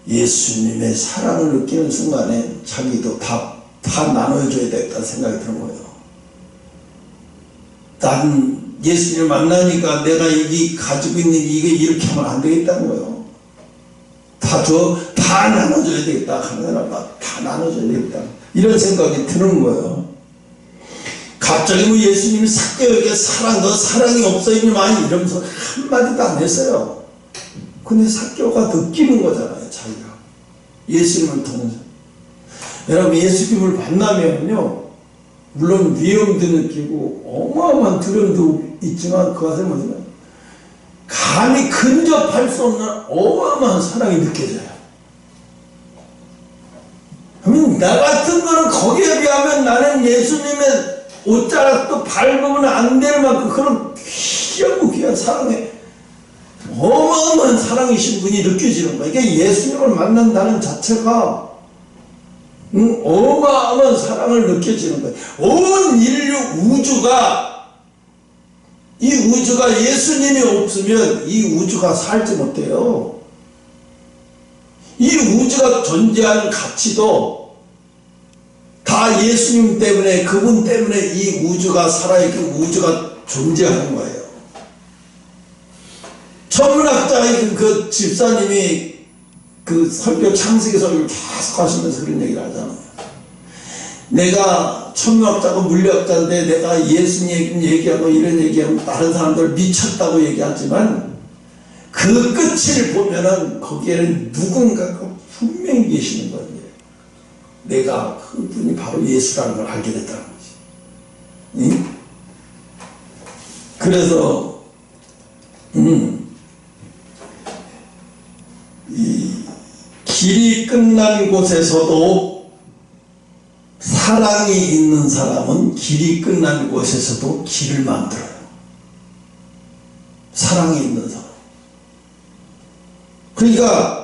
예수님의 사랑을 느끼는 순간에 자기도 다 나눠줘야 되겠다는 생각이 드는 거예요. 난 예수님을 만나니까 내가 이게 가지고 있는 이게 이렇게 하면 안 되겠다는 거예요. 다 나눠줘야 되겠다. 하나님과 다 나눠줘야 되겠다. 이런 생각이 드는 거예요. 갑자기 뭐 예수님이 삭개오에게 너 사랑이 없어 이만 이러면서 한마디도 안 했어요. 근데 삭개오가 느끼는 거잖아요. 자기가 예수님을 통해서. 여러분, 예수님을 만나면요, 물론 위험도 느끼고 어마어마한 두려움도 있지만 그것은 뭐냐면 감히 근접할 수 없는 어마어마한 사랑이 느껴져요. 그러면 나 같은 거는 거기에 비하면 나는 예수님의 옷자락도 밟으면 안 될 만큼 그런 귀한 사랑에 어마어마한 사랑이신 분이 느껴지는 거예요. 이게 예수님을 만난다는 자체가 어마어마한 사랑을 느껴지는 거예요. 온 인류 이 우주가 예수님이 없으면 이 우주가 살지 못해요. 이 우주가 존재하는 가치도 다 예수님 때문에, 그분 때문에 이 우주가 살아있고 우주가 존재하는 거예요. 천문학자의 그 집사님이 그 설교, 창세기 설교를 계속 하시면서 그런 얘기를 하잖아요. 내가 천문학자고 물리학자인데 내가 예수님 얘기하고 이런 얘기하면 다른 사람들 미쳤다고 얘기하지만 그 끝을 보면은 거기에는 누군가가 분명히 계시는 거예요. 내가 그분이 바로 예수라는 걸 알게 됐다는 거지. 응? 그래서 이 길이 끝난 곳에서도 사랑이 있는 사람은 길이 끝난 곳에서도 길을 만들어요. 사랑이 있는 사람. 그러니까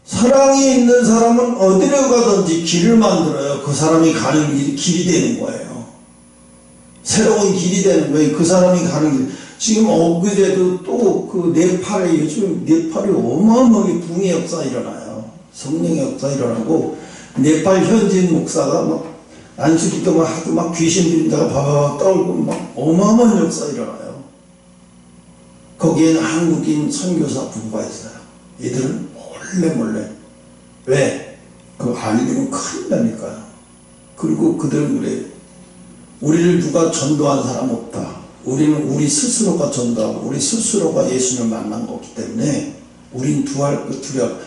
사랑이 있는 사람은 어디로 가든지 길을 만들어요. 그 사람이 가는 길이 되는 거예요. 새로운 길이 되는 거예요. 그 사람이 가는 길. 지금 엊그제도 또 그 네팔에 요즘 네팔이 어마어마하게 붕의 역사 일어나요. 성령의 역사 일어나고 네팔 현지인 목사가 막 안수기도 막 하고 막 귀신 들린다가 바바 떨고 막 어마어마한 역사 일어나요. 거기에는 한국인 선교사 부부가 있어요. 얘들은 몰래 왜? 그거 알리면 큰일 나니까요. 그리고 그들은 그래요. 우리를 누가 전도한 사람 없다. 우리는 우리 스스로가 전도하고 우리 스스로가 예수님을 만난 거기 때문에 우린 두려워.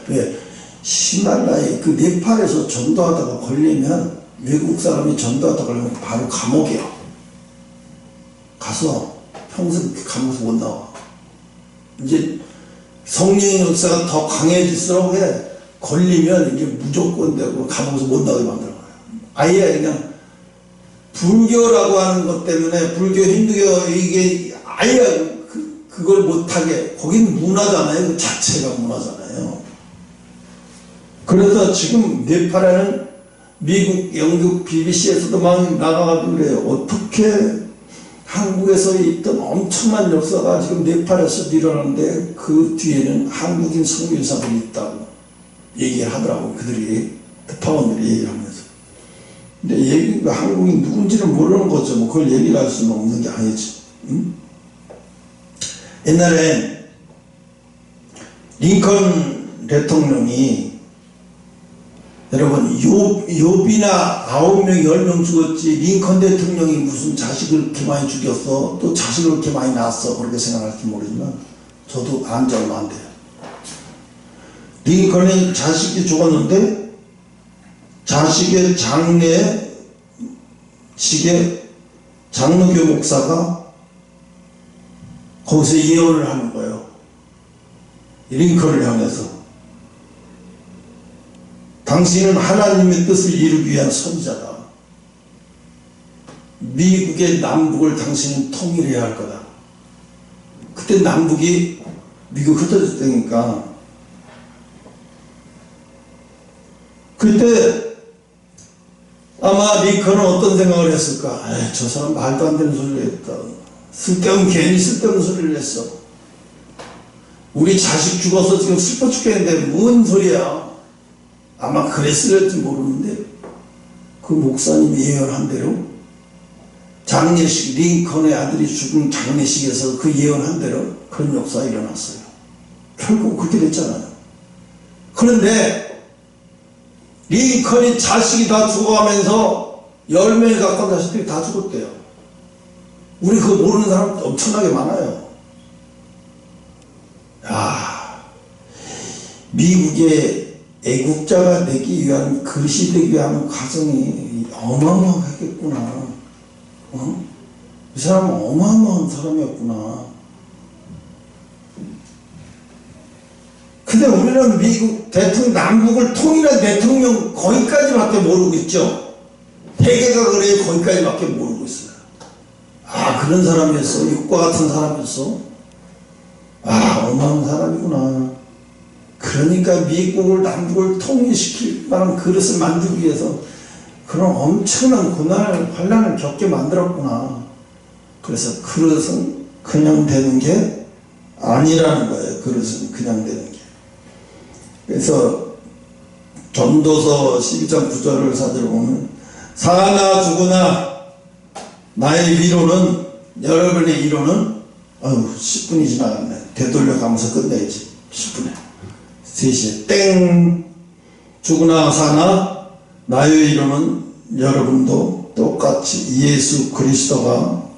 왜? 히말라야 그 네팔에서 전도하다가 걸리면 외국 사람이 전도하다가 걸리면 바로 감옥이야. 가서 평생 감옥에서 못 나와. 이제 성령의 역사가 더 강해질수록 걸리면 이게 무조건 되고 감옥에서 못 나오게 만들어요. 아예 그냥 불교라고 하는 것 때문에 불교, 힌두교 이게 아예 그걸 못하게, 거긴 문화잖아요. 그 자체가 문화잖아요. 그래서 지금 네팔에는 미국, 영국, BBC에서도 막 나가가지고 그래요. 어떻게 한국에서 있던 엄청난 역사가 지금 네팔에서 일어나는데 그 뒤에는 한국인 선교사들이 있다고 얘기를 하더라고. 그들이, 특파원들이 얘기를 하면서. 근데 한국인 누군지는 모르는 거죠. 뭐 그걸 얘기를 할 수는 없는 게 아니지. 응? 옛날에 링컨 대통령이 여러분 요비나 9명 10명 죽었지 링컨 대통령이 무슨 자식을 그렇게 많이 죽였어 또 자식을 그렇게 많이 낳았어 그렇게 생각할지 모르지만 저도 안지 얼마 안 돼요. 링컨의 자식이 죽었는데 자식의 장로교 목사가 거기서 예언을 하는 거예요. 링컨을 향해서 당신은 하나님의 뜻을 이루기 위한 선지자다. 미국의 남북을 당신은 통일해야 할 거다. 그때 남북이 미국 흩어졌을 때니까 그때 아마 링컨은 어떤 생각을 했을까? 저 사람 말도 안 되는 소리를 했다. 괜히 쓸데없는 소리를 했어. 우리 자식 죽어서 지금 슬퍼 죽겠는데 뭔 소리야. 아마 그랬을지 모르는데 그 목사님이 예언한 대로 장례식 링컨의 아들이 죽은 장례식에서 그 예언한 대로 그런 역사가 일어났어요. 결국 그렇게 됐잖아요. 그런데 링컨이 자식이 다 죽어가면서 10명이 가까운 자식들이 다 죽었대요. 우리 그거 모르는 사람 엄청나게 많아요. 미국의 애국자가 되기 위한 그릇이 되기 위한 과정이 어마어마하겠구나. 이 사람은 어마어마한 사람이었구나. 근데 우리는 미국 대통령, 남북을 통일한 대통령 거기까지밖에 모르고 있죠. 세계가 그래요. 거기까지밖에 모르고 있어요. 그런 사람이었어. 육과 같은 사람이었어. 어마어마한 사람이구나. 그러니까 미국을 남북을 통일시킬 만한 그릇을 만들기 위해서 그런 엄청난 고난을 환난을 겪게 만들었구나. 그래서 그릇은 그냥 되는 게 아니라는 거예요. 그릇은 그냥 되는 게. 그래서 전도서 12장 9절을 사들어보면 사나 죽으나 나의 위로는 여러분의 위로는 10분이 지나갔네. 되돌려가면서 끝내야지. 10분에 3시에 땡 죽으나 사나 나의 위로는 여러분도 똑같이 예수 그리스도가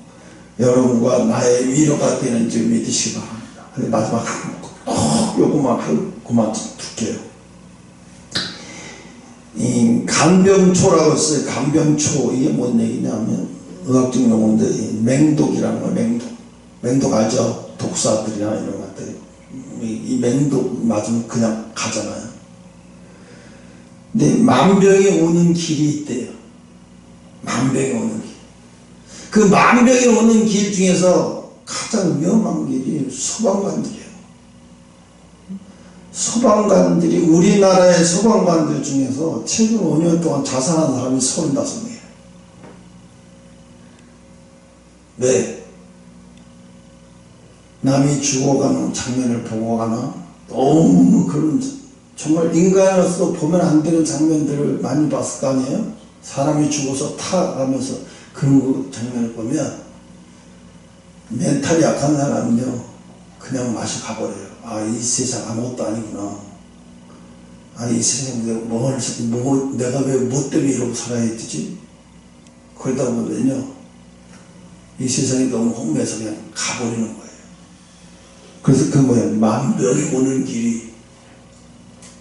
여러분과 나의 위로가 되는 줄 믿으시기 바랍니다. 근데 마지막 요거만 하고 그만 둘게요. 이 간병초라고 했어요. 간병초 이게 뭔 얘기냐면 의학적 용어인데 맹독이라는 거예요. 맹독 알죠? 독사들이나 이런 것들 이 맹독 맞으면 그냥 가잖아요. 근데 만병이 오는 길이 있대요. 만병이 오는 길. 그 만병이 오는 길 중에서 가장 위험한 길이 소방관들이에요. 소방관들이 우리나라의 소방관들 중에서 최근 5년 동안 자살한 사람이 35명이에요. 왜? 남이 죽어가는 장면을 보고 가나? 너무 그런 정말 인간으로서 보면 안 되는 장면들을 많이 봤을 거 아니에요? 사람이 죽어서 타가면서 그런 장면을 보면 멘탈이 약한 사람은요 그냥 맛이 가버려요. 이 세상 아무것도 아니구나. 이 세상에 내가 왜 뭐 때문에 이러고 살아야 되지? 그러다 보면요 이 세상이 너무 혼미해서 그냥 가버리는 거예요. 그래서 그 뭐예요? 만병이 오는 길이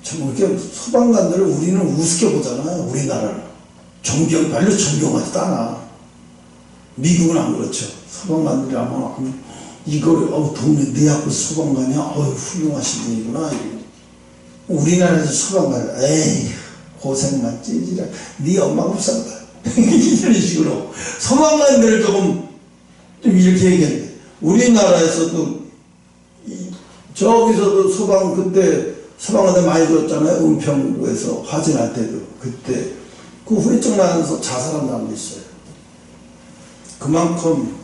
참 이렇게 소방관들을 우리는 우습게 보잖아요. 우리나라를 별로 존경하지도 않아. 미국은 안 그렇죠. 소방관들이 아마 이걸 동네 내 앞에 소방관이야? 훌륭하신 분이구나. 우리나라에서 소방관 에이 고생만 찌지라 네 엄마가 불쌍하다 이런 식으로 소방관들을 좀 이렇게 얘기했는데 우리나라에서도 저기서도 그때 소방관들 많이 죽었잖아요. 은평구에서 화재 날 때도 그때 그 후유증 나면서 자살한 사람도 있어요. 그만큼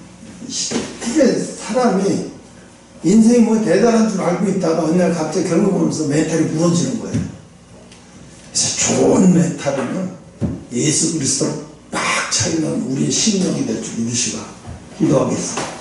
그게 사람이 인생이 뭐 대단한 줄 알고 있다가 어느 날 갑자기 겪어보면서 멘탈이 무너지는 거예요. 그래서 좋은 멘탈은 예수 그리스도를 빡 차리는 우리의 심령이 될 줄 믿으시고 기도하겠습니다.